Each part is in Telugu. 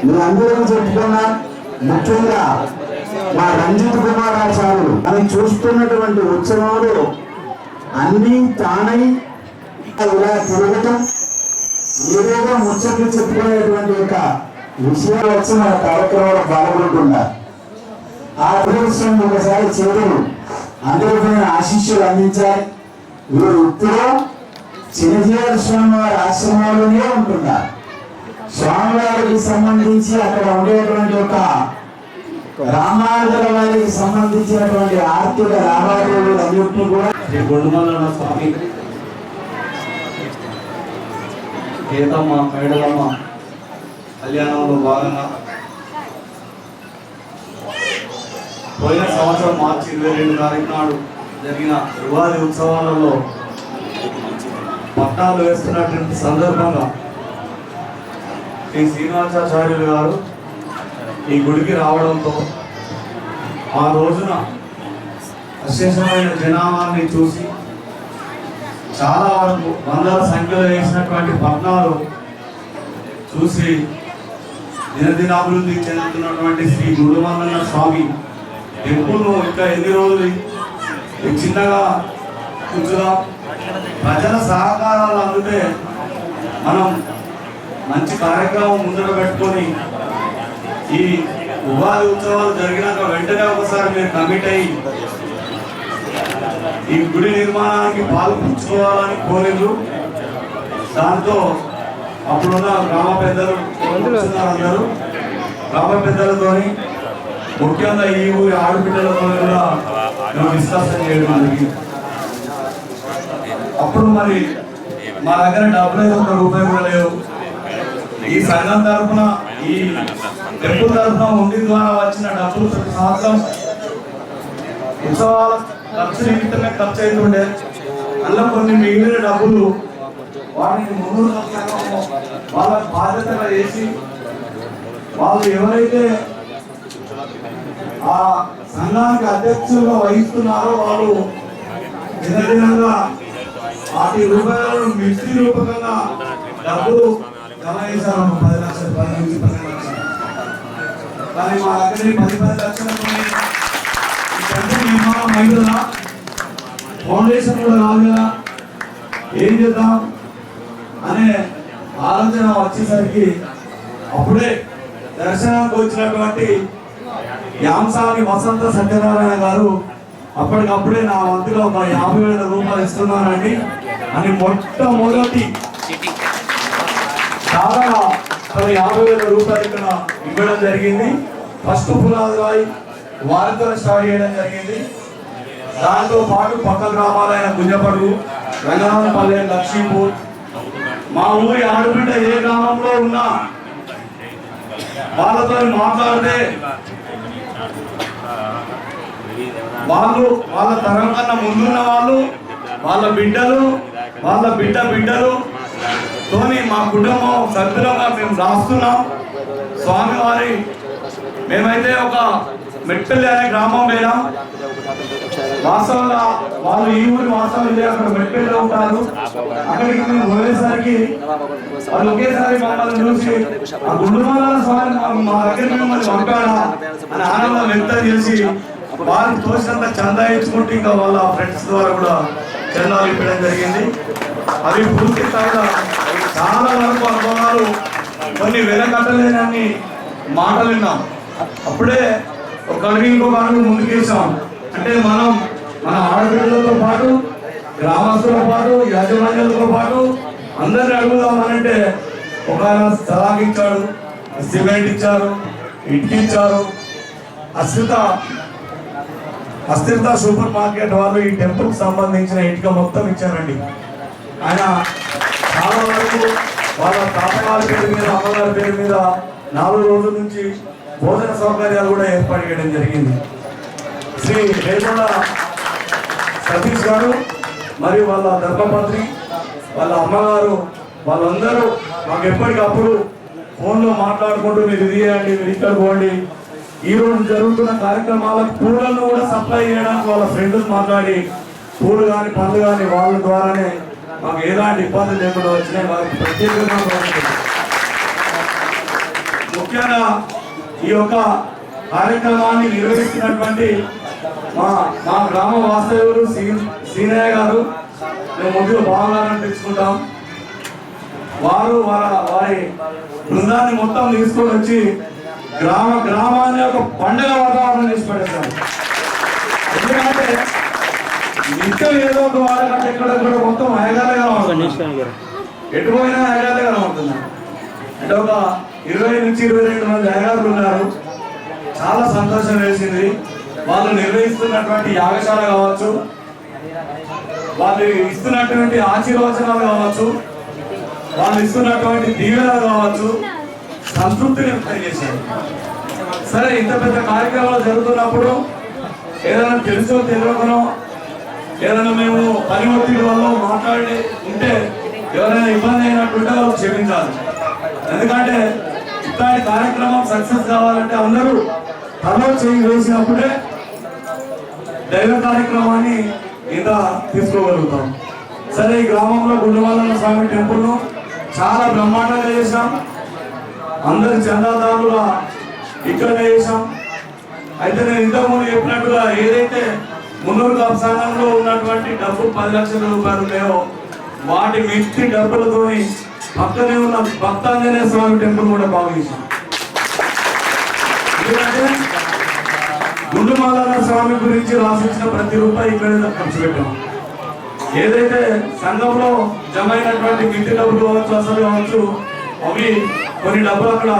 మీరందరూ చెప్పుకున్నా ముఖ్యంగా మా రంజిత్ కుమారాచార్యులు అని చూస్తున్నటువంటి ఉత్సవాలు అన్నీ తానై ఇలా తిరగటం ఏదేదో ముచ్చట్లు చెప్పుకునేటువంటి ఒక విషయాలు వచ్చి మన కార్యక్రమంలో పాల్గొంటున్నారు. ఆ ప్రదర్శన ఒకసారి చేతులు అందరికీ ఆశీస్సులు అందించాలి. వీరు ఇప్పుడు చిన్నజీవన స్వామి వారి ఆశ్రమంలోనే ఉంటున్నారు. స్వామివారికి సంబంధించి అక్కడ ఉండేటువంటి ఒక రామానుజుల వారికి సంబంధించినటువంటి ఆర్థిక లావాదేవీలు అన్నింటినీ కూడా శ్రీ గొండుమల్ల స్వామి గీతమ్మ మేడలమ్మ కళ్యాణంలో భాగంగా పోయిన సంవత్సరం మార్చి 22 తారీఖు నాడు జరిగిన ఉగాది ఉత్సవాలలో పట్టాలు వేస్తున్నటువంటి సందర్భంగా శ్రీ శ్రీనివాసాచార్యులు గారు ఈ గుడికి రావడంతో ఆ రోజున అశేషమైన జనాభాన్ని చూసి చాలా వరకు వందల సంఖ్యలో వేసినటువంటి పట్నాలు చూసి దినదినాభివృద్ధి చెందుతున్నటువంటి శ్రీ గురుమల్ల స్వామి టెంపుల్ను ఇంకా ఎన్ని రోజులు చిన్నగా ఉంచుదాం, ప్రజల సహకారాలు అందుతే మనం మంచి కార్యక్రమం ముందర పెట్టుకొని ఈ ఉగాది ఉత్సవాలు జరిగినాక వెంటనే ఒకసారి మీరు కమిట్ అయ్యి ఈ గుడి నిర్మాణానికి పాల్పంచుకోవాలని కోరిండ్రు. దాంతో అప్పుడున్న గ్రామ పెద్దలు అందరూ గ్రామ పెద్దలతో ముఖ్యంగా ఈ ఊరి ఆడబిడ్డలతో కూడా మేము డిస్కషన్ చేయడం జరిగింది. అప్పుడు మరి మా దగ్గర డబ్బులు ₹1 కూడా లేవు. ఈ సంఘం తరఫున ఈ టెంపుల్ తరఫున ఉండి ద్వారా వచ్చిన డబ్బులు ప్రతి సంవత్సరం ఉత్సవాల ఖర్చు నిమిత్తమే ఖర్చు అవుతుండే. అందులో కొన్ని మిగిలిన డబ్బులు వాటిని ముందు వాళ్ళ బాధ్యతగా చేసి వాళ్ళు ఎవరైతే ఆ సంఘానికి అధ్యక్షులుగా వహిస్తున్నారో వాళ్ళు దినదినంగా ₹10 మిర్చి రూపకంగా డబ్బులు జమ చేశారు. 10 లక్షలు 10 నుంచి 15 లక్షలు. కానీ మా దగ్గర 10 లక్షలతో నిర్మాణం అయిందా, ఫౌండేషన్ కూడా కాదు కదా, ఏం చేద్దాం అనే ఆలోచన వచ్చేసరికి అప్పుడే దర్శనానికి వచ్చినటువంటి యాంసాని వసంత సత్యనారాయణ గారు అప్పటికప్పుడే నా వంతులో ఒక ₹50,000 ఇస్తున్నానండి అని మొట్టమొదటి చాలా ₹50,000 ఇక్కడ ఇవ్వడం జరిగింది. ఫస్ట్ పునాది వారితో స్టార్ట్ చేయడం జరిగింది. దాంతో పాటు పక్క గ్రామాలైన గుంజపడుగు, రంగనాథపల్లె, లక్ష్మీపూర్, మా ఊరి ఆడబిడ్డ ఏ గ్రామంలో ఉన్నా వాళ్ళతో మాట్లాడితే వాళ్ళు వాళ్ళ తరం కన్నా ముందున్న వాళ్ళు వాళ్ళ బిడ్డలు వాళ్ళ బిడ్డలు తోని మా కుటుంబం సభ్యులుగా మేము రాస్తున్నాం. స్వామివారి మేమైతే ఒక మెట్పల్లి అనే గ్రామం లేదా వాస్తవంగా వాళ్ళు ఈ ఊరి వాస్తవం అక్కడ మెట్పల్లిలో ఉంటారు. అక్కడికి మేము పోయేసరికి వాళ్ళు ఒకేసారి మమ్మల్ని చూసి ఆ గుండుమల్ల స్వామి మా దగ్గర మిమ్మల్ని పంపాడా అని ఆనందం వ్యక్తం చేసి వారికి తోసినంత చందా ఇచ్చుకుంటూ ఇంకా వాళ్ళ ఫ్రెండ్స్ ద్వారా కూడా చందాలు ఇవ్వడం జరిగింది. అవి పూర్తి స్థాయిలో చాలా వరకు అనుభవాలు కొన్ని వెలకట్టలేని మాటలు విన్నాం. అప్పుడే ఒక అడుగు ఇంకొక అడుగు ముందుకేసాం. అంటే మనం మన ఆడపిల్లలతో పాటు గ్రామస్తులతో పాటు యాజమాన్యాలతో పాటు అందరిని అడుగుదామనంటే ఒక స్థలాకి ఇచ్చాడు, సిమెంట్ ఇచ్చారు, ఇటుకిచ్చారు. అస్థిరత సూపర్ మార్కెట్ వాళ్ళు ఈ టెంపుల్కి సంబంధించిన ఇటుక మొత్తం ఇచ్చారండి. ఆయన చాలా వరకు వాళ్ళ తాతగారి పేరు మీద అమ్మగారి పేరు మీద 4 రోజుల నుంచి భోజన సౌకర్యాలు కూడా ఏర్పాటు చేయడం జరిగింది. శ్రీ రేగొండ సతీష్ గారు మరియు వాళ్ళ ధర్మపత్ని వాళ్ళ అమ్మగారు వాళ్ళందరూ మాకు ఎప్పటికప్పుడు ఫోన్లో మాట్లాడుకుంటూ మీరు ఇది చేయండి, మీరు ఇక్కడ పోండి, ఈ రోజు జరుగుతున్న కార్యక్రమాలకు పూలను కూడా సప్లై చేయడానికి వాళ్ళ ఫ్రెండ్స్ మాట్లాడి పూలు కానీ పండ్లు కానీ వాళ్ళ ద్వారానే మాకు ఎలాంటి ఇబ్బంది లేకుండా వచ్చినాయి. వారికి ప్రత్యేకంగా ముఖ్యంగా ఈ యొక్క కార్యక్రమాన్ని నిర్వహిస్తున్నటువంటి మా గ్రామ వాస్తవ్యులు సీనయ్య గారు, మేము ముందుగా బాగున్నారని తెచ్చుకుంటాం. వారి బృందాన్ని మొత్తం తీసుకొని వచ్చి గ్రామాన్ని ఒక పండుగ వాతావరణం చేసి పడేస్తారు. ఎందుకంటే నిత్యం ఏదో ఒక వాళ్ళకంటే ఎక్కడ మొత్తం అయగాలుగా ఉంటుంది, ఎటు పోయినా అయగాలుగా ఉంటుంది. అంటే ఒక 20 నుంచి 22 మంది అయ్యగారులు ఉన్నారు. చాలా సంతోషం వేసింది. వాళ్ళు నిర్వహిస్తున్నటువంటి యాగశాల కావచ్చు, వాళ్ళు ఇస్తున్నటువంటి ఆశీర్వచనాలు కావచ్చు, వాళ్ళు ఇస్తున్నటువంటి దీవెనలు కావచ్చు, సంతృప్తిని వ్యక్తం చేశారు. సరే, ఇంత పెద్ద కార్యక్రమాలు జరుగుతున్నప్పుడు ఏదైనా తెలుసో తెలియకనో ఏదైనా మేము పని ఒత్తిడి వల్ల మాట్లాడి ఉంటే ఎవరైనా ఇబ్బంది అయినట్టుంటే వాళ్ళు క్షమించాలి. ఎందుకంటే ఇట్లాంటి కార్యక్రమం సక్సెస్ కావాలంటే అందరూ తలో చేయి వేసినప్పుడే దైవ కార్యక్రమాన్ని ఇంత తీసుకోగలుగుతాం. సరే, ఈ గ్రామంలో గుండమల్లన్న స్వామి టెంపుల్ను చాలా బ్రహ్మాండంగా చేశాం. అందరి చందాదారులుగా ఇక్కడనే చేశాం. అయితే నేను ఇంతకుముందు చెప్పినట్టుగా ఏదైతే మున్నూరు సంఘంలో ఉన్నటువంటి డబ్బు 10 లక్షల రూపాయలు ఉన్నాయో వాటి మిక్కి డబ్బులతో పక్కనే ఉన్న భక్తాంజనేయ స్వామి టెంపుల్ కూడా బాగా చేశాం. ఎందుకంటే గుండుమల్లన్న స్వామి గురించి రాసించిన ప్రతి రూపాయి ఇక్కడే ఖర్చు పెట్టాం. ఏదైతే సంఘంలో జమ అయినటువంటి మిట్టి డబ్బులు కావచ్చు, అసలు కావచ్చు, అవి కొన్ని డబ్బులు అక్కడ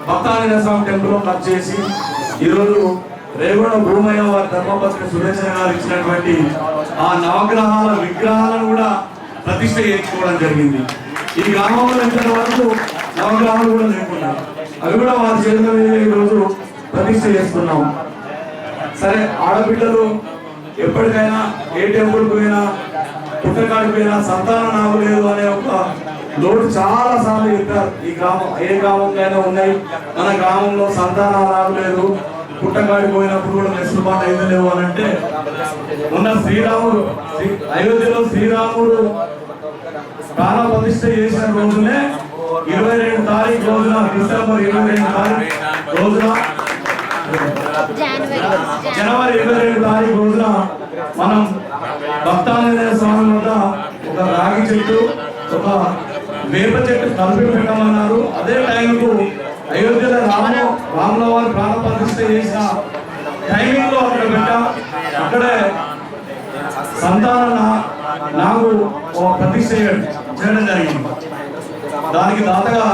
భక్తాంజనేయ స్వామి టెంపుల్లో ఖర్చు చేసి ఈరోజు రేగొండ భూమయ్య వారి ధర్మపత్ని సురేశ్వర గారు ఇచ్చినటువంటి ఆ నవగ్రహాల విగ్రహాలను కూడా ప్రతిష్ఠ చేయించుకోవడం జరిగింది. ఈ గ్రామంలో ఇంతటి వరకు నవగ్రహాలు కూడా లేకుండా అవి కూడా వారి చేతుల మీద ఈరోజు ప్రతిష్ఠ చేస్తున్నాం. సరే, ఆడబిడ్డలు ఎప్పటికైనా ఏ టెంపుల్కి పోయినా పుట్టకాడికి పోయినా సంతానం నాకు లేదు అనే ఒక లోటు చాలా సార్లు చెప్పారు. ఈ గ్రామం ఏ గ్రామంకైనా ఉన్నాయి, మన గ్రామంలో సంతానం రాగలేదు, పుట్టకాడికి పోయినప్పుడు కూడా వెసులుబాటు అయితే లేవు అని అంటే ఉన్న శ్రీరాముడు అయోధ్యలో శ్రీరాముడు ప్రాణ ప్రతిష్ఠ చేసిన రోజునే 22 తారీఖు రోజున, డిసెంబర్ 22 తారీఖు రోజున, జనవరి 22 తారీఖు రోజున మనం భక్తాంజనేయ స్వామి వద్ద ఒక రాగి చెట్టు, ఒక వేప చెట్టు కలిపి పెట్టమన్నారు. అదే టైంకు అయోధ్యలో రాముల వారు ప్రాణ ప్రతిష్ఠ చేసిన టైమింగ్ లో అక్కడ పెట్టాం. అక్కడే సంతాన నాకు ప్రతిష్ఠ చేయడం జరిగింది. దానికి దాతగా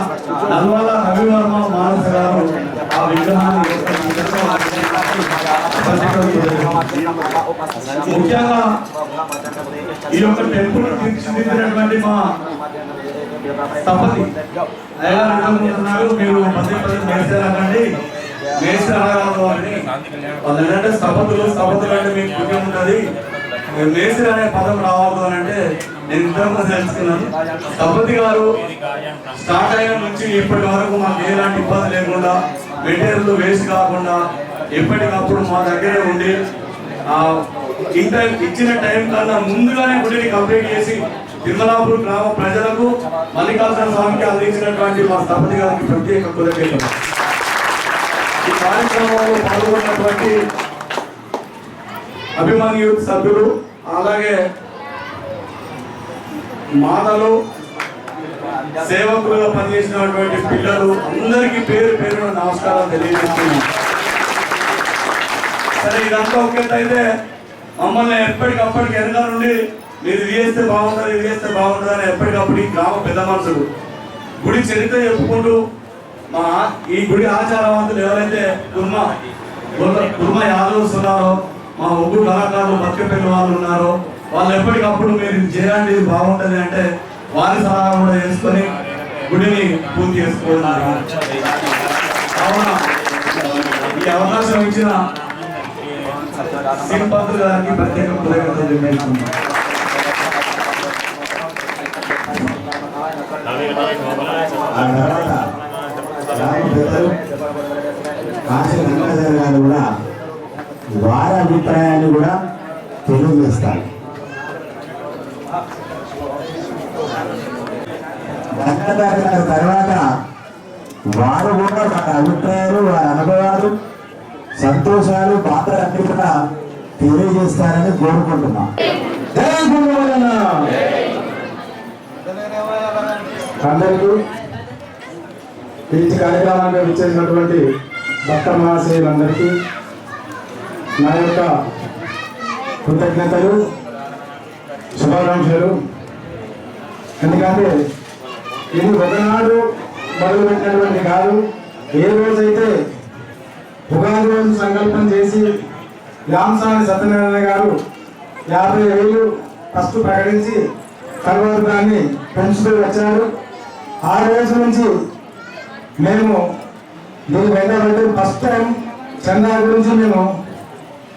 నల్వాల రవివర్మ మానస గారు ఆ విగ్రహాన్ని ముఖ్యంగా ఈ యొక్క టెంపుల్ తీర్చిదిద్దినటువంటి మా స్థపతి అయ్యారు. మీరు పదే మేస్తారండి, మేస్త్రి అనగలదు అని వాళ్ళు ఏంటంటే స్థపతులు అంటే మీకు పుణ్యం ఉంటుంది, మేస్త్రి అనే పదం రావద్దు అని అంటే నేను ఇంతకు తెలుసుకున్నాను. స్థపతి గారు స్టార్ట్ అయిన నుంచి ఇప్పటి వరకు మాకు ఎలాంటి ఇబ్బంది లేకుండా, మెటీరియల్ వేస్ట్ కాకుండా ఎప్పటికప్పుడు మా దగ్గరే ఉండి ఇచ్చిన టైం కన్నా ముందుగానే గుడిని కంప్లీట్ చేసి తిరుమలాపూర్ గ్రామ ప్రజలకు మల్లికార్జున స్వామికి అందించినటువంటి మా స్థపతి గారికి ప్రత్యేక కృతజ్ఞతలు. ఈ కార్యక్రమంలో పాల్గొన్నటువంటి అభిమాని యూత్ సభ్యులు, అలాగే మాతలు, సేవకులుగా పనిచేసినటువంటి పిల్లలు అందరికీ పేరు పేరున నమస్కారం తెలియజేస్తున్నాం. సరే, ఇదంతా ఒకేటైతే మమ్మల్ని ఎప్పటికప్పటికి వెనక నుండి మీరు ఇది చేస్తే బాగుంటుంది, ఇది చేస్తే బాగుంటుంది అని ఎప్పటికప్పుడు ఈ గ్రామ పెద్ద మనుషులు గుడి చరిత్ర చెప్పుకుంటూ ఈ గుడి ఆచారవంతులు ఎవరైతే కుర్మ యాదవ్స్ ఉన్నారో, మా ఒగ్గు కళాకారులు బతుకపల్లి వాళ్ళు ఉన్నారో, వాళ్ళు ఎప్పటికప్పుడు మీరు ఇది చేయండి, ఇది బాగుంటుంది అంటే వారి సలహా కూడా చేసుకొని గుడిని పూర్తి చేసుకోవాలి. కావున ఈ అవకాశం ఇచ్చిన శ్రీపంతులు గారికి ప్రత్యేక కృతజ్ఞతలు తెలియజేస్తున్నాం. గారు కూడా వారి అభిప్రాయాన్ని కూడా తెలియజేస్తారు. తర్వాత వారు కూడా మన అభిప్రాయాలు వారి అనుభవాలు సంతోషాలు బాధలన్నీ కూడా తెలియజేస్తారని కోరుకుంటున్నాం. అందరికీ ఈ కార్యక్రమానికి విచ్చేసినటువంటి భక్త మహాశయులందరికీ నా యొక్క కృతజ్ఞతలు, శుభాకాంక్షలు. ఎందుకంటే ఇది ఒకనాడు మొదలుపెట్టినటువంటి కాదు. ఏ రోజైతే ఉగాది రోజు సంకల్పం చేసి యామసాని సత్యనారాయణ గారు 50,000 ఫస్ట్ ప్రకటించి తర్వాత దాన్ని పెంచుతూ వచ్చారు. ఆ రోజు నుంచి మేము దీన్ని వెంటబట్టి ఫస్ట్ టైం చందా గురించి మేము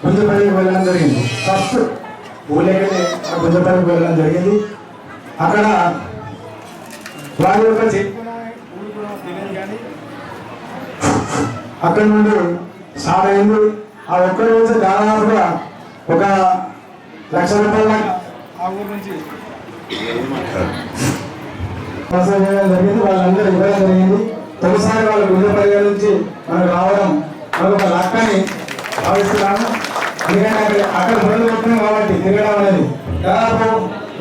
గుంజపల్లికి వెళ్ళడం జరిగింది. ఫస్ట్ ఊళ్ళకి గుంజపల్లికి వెళ్ళడం జరిగింది. అక్కడ వారి యొక్క అక్కడి నుండి స్టార్ట్ అయింది. ఆ ఒక్క రోజు దాదాపుగా 1,00,000 రూపాయల ఆ ఊరు నుంచి జరిగింది. వాళ్ళందరూ ఇవ్వడం జరిగింది. తొలిసారి వాళ్ళు గుండెపల్లి నుంచి మనకు రావడం మనకు ఒక లక్కని భావిస్తున్నాము. ఎందుకంటే అక్కడ మొదలు పెట్టినాం కాబట్టి తిరగడం అనేది దాదాపు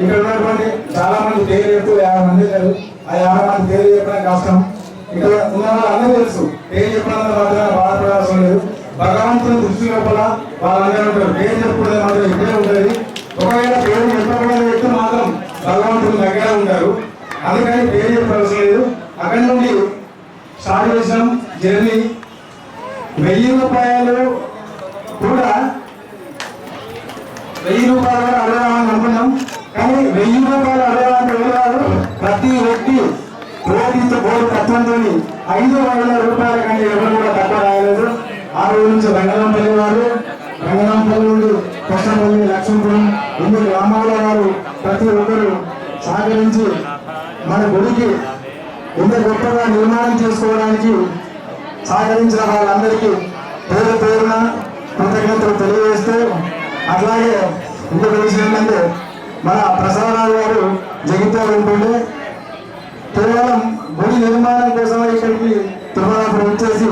ఇక్కడ ఉన్నటువంటి చాలా మంది పేరు చెప్పు 50 మంది లేరు. ఆ 50 మంది పేరు చెప్పడం కష్టం. ఇక్కడ ఉన్న వాళ్ళందరూ తెలుసు. పేరు చెప్పడం మాత్రం బాధపడాల్సిన లేదు. భగవంతుని దృష్టి లోపల వాళ్ళందరూ ఉంటారు. పేరు చెప్పుకునే మాత్రం ఇక్కడే ఉంటుంది. ఒకవేళ పేరు చెప్పకూడని వ్యక్తి మాత్రం భగవంతుని దగ్గర ఉంటారు. అందుకని పేరు చెప్పవలసిన లేదు. అక్కడి నుండి స్టార్ట్ చేసాం జర్నీ. 1,000 రూపాయలు కూడా 1,000 రూపాయలు కూడా అడగాలని అనుకున్నాం. కానీ 1,000 రూపాయలు అడగాలంటే కాదు. ప్రతి వ్యక్తి కోటి తత్వంతో 5,000 రూపాయల కంటే ఎవరు కూడా తక్కువ రాయలేదు. ఆ రోజు నుంచి రంగనాంపల్లి వారు, రంగనాంపల్లి నుండి కృష్ణపల్లి, లక్ష్మీపురం, ఇన్ని గ్రామాల వారు ప్రతి ఒక్కరు సహకరించి మన గుడికి ఇంత గొప్పగా నిర్మాణం చేసుకోవడానికి సహకరించిన వాళ్ళందరికీ పేరు పేరున కృతజ్ఞతలు తెలియజేస్తూ, అట్లాగే ఇంకొక విషయం ఏంటంటే మన ప్రసాదరావు గారు జగిత్యాల ఉంటుండే కేవలం గుడి నిర్మాణం కోసమే ఇక్కడికి తిరుమలపురం వచ్చేసి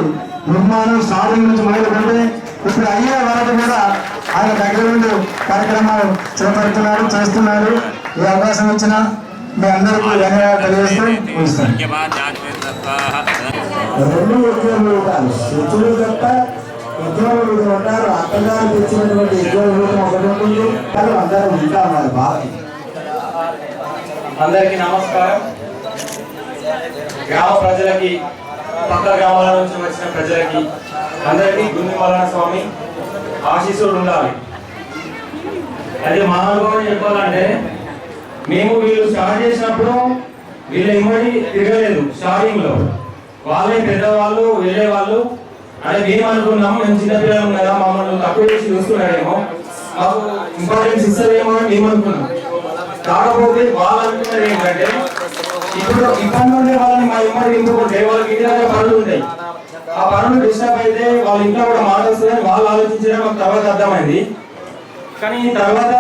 నిర్మాణం స్టార్టింగ్ నుంచి మొదలుపెట్టే ఇప్పుడు అయ్యే వరకు కూడా ఆయన దగ్గర నుండి కార్యక్రమాలు చేపడుతున్నారు, చేస్తున్నారు. ఈ అవకాశం ఇచ్చిన మీ అందరికీ ధన్యవాదాలు తెలియజేస్తూ ముగిస్తాను. 2 ఉద్యోగులు ఉంటారు. శిష్యులు తప్ప ఉద్యోగులు ఉంటారు. అత్తగారు తెచ్చినటువంటి ఉద్యోగులు ఒకటి ఉంటుంది. అందరూ ఉంటారు. మరి బాగా అందరికీ నమస్కారం. గ్రామ ప్రజలకి, పక్క గ్రామాల నుంచి వచ్చిన ప్రజలకి అందరికీ గుండి మల్లన్న స్వామి ఆశీస్సులు ఉండాలి. అదే మా అనుభవం చెప్పాలంటే, మేము వీళ్ళు స్టార్ట్ చేసినప్పుడు వీళ్ళ ఇమ్మడి తిరగలేదు. స్టార్టింగ్ లో వాళ్ళే పెద్దవాళ్ళు వెళ్ళేవాళ్ళు. అంటే మేము అనుకున్నాము, మేము చిన్నపిల్లలు కదా, మమ్మల్ని తక్కువ చేసి చూస్తున్నారేమో, మాకు ఇంపార్టెన్స్ ఇస్తారేమో అని మేము అనుకున్నాం. కాకపోతే వాళ్ళు అనుకున్నది ఏంటంటే, ఇప్పుడు ఇబ్బంది ఉండే వాళ్ళని మా ఇమ్మడి ఇంపుకుంటే వాళ్ళకి ఇంటి దగ్గర పనులు ఉంటాయి. ఆ పనులు డిస్టర్బ్ అయితే వాళ్ళ ఇంట్లో కూడా మాట వస్తుందని వాళ్ళు ఆలోచించడం మాకు తర్వాత అర్థమైంది. కానీ తర్వాత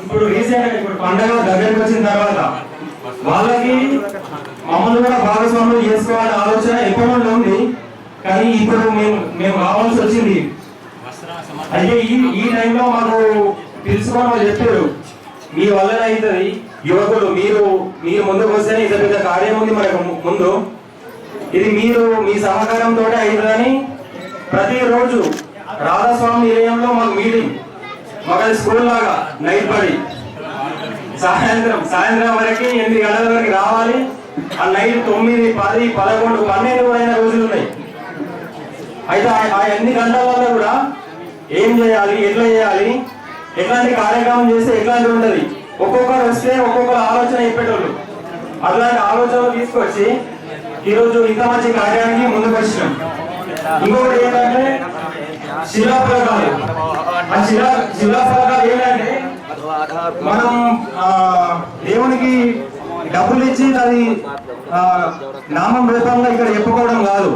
ఇప్పుడు రీసెంట్ ఇప్పుడు పండుగ దగ్గరికి వచ్చిన తర్వాత వాళ్ళకి మమ్మల్ని కూడా భాగస్వాములు చేసుకోవాలనే ఆలోచన ఎప్పటి నుండి ఉంది. కానీ ఇప్పుడు మేము రావాల్సి వచ్చింది. అయితే ఈ టైంలో మాకు తెలుసుకోవడం వాళ్ళు చెప్పారు, మీ వల్లనే అవుతుంది, యువకులు మీరు ముందుకు వస్తేనే ఇంత పెద్ద కార్యం ఉంది మనకు ముందు, ఇది మీరు మీ సహకారంతో అవుతుందని ప్రతిరోజు రాధాస్వామి నిలయంలో మాకు మీటింగ్, మాకు అది స్కూల్ లాగా నైట్ పడి సాయంత్రం వరకు 8 గంటల వరకు రావాలి. ఆ నైట్ 9, 10, 11, 12 అయిన రోజులు ఉన్నాయి. అయితే ఆ 8 గంటలలో కూడా ఏం చేయాలి, ఎట్లా చేయాలి, ఎట్లాంటి కార్యక్రమం చేస్తే ఎట్లాంటి ఉంటది, ఒక్కొక్కరు వస్తే ఒక్కొక్కరు ఆలోచన చెప్పేటోళ్ళు. అట్లాంటి ఆలోచనలు తీసుకొచ్చి ఈరోజు ఇంత మంచి కార్యానికి ముందుకు వచ్చినాం. ఇంకొకటి ఏంటంటే శిలాఫలకాలు. ఆ శిలాఫలకాలు ఏంటంటే మనం దేవునికి డబ్బులు ఇచ్చి అది నామం రూపంగా ఇక్కడ చెప్పుకోవడం కాదు,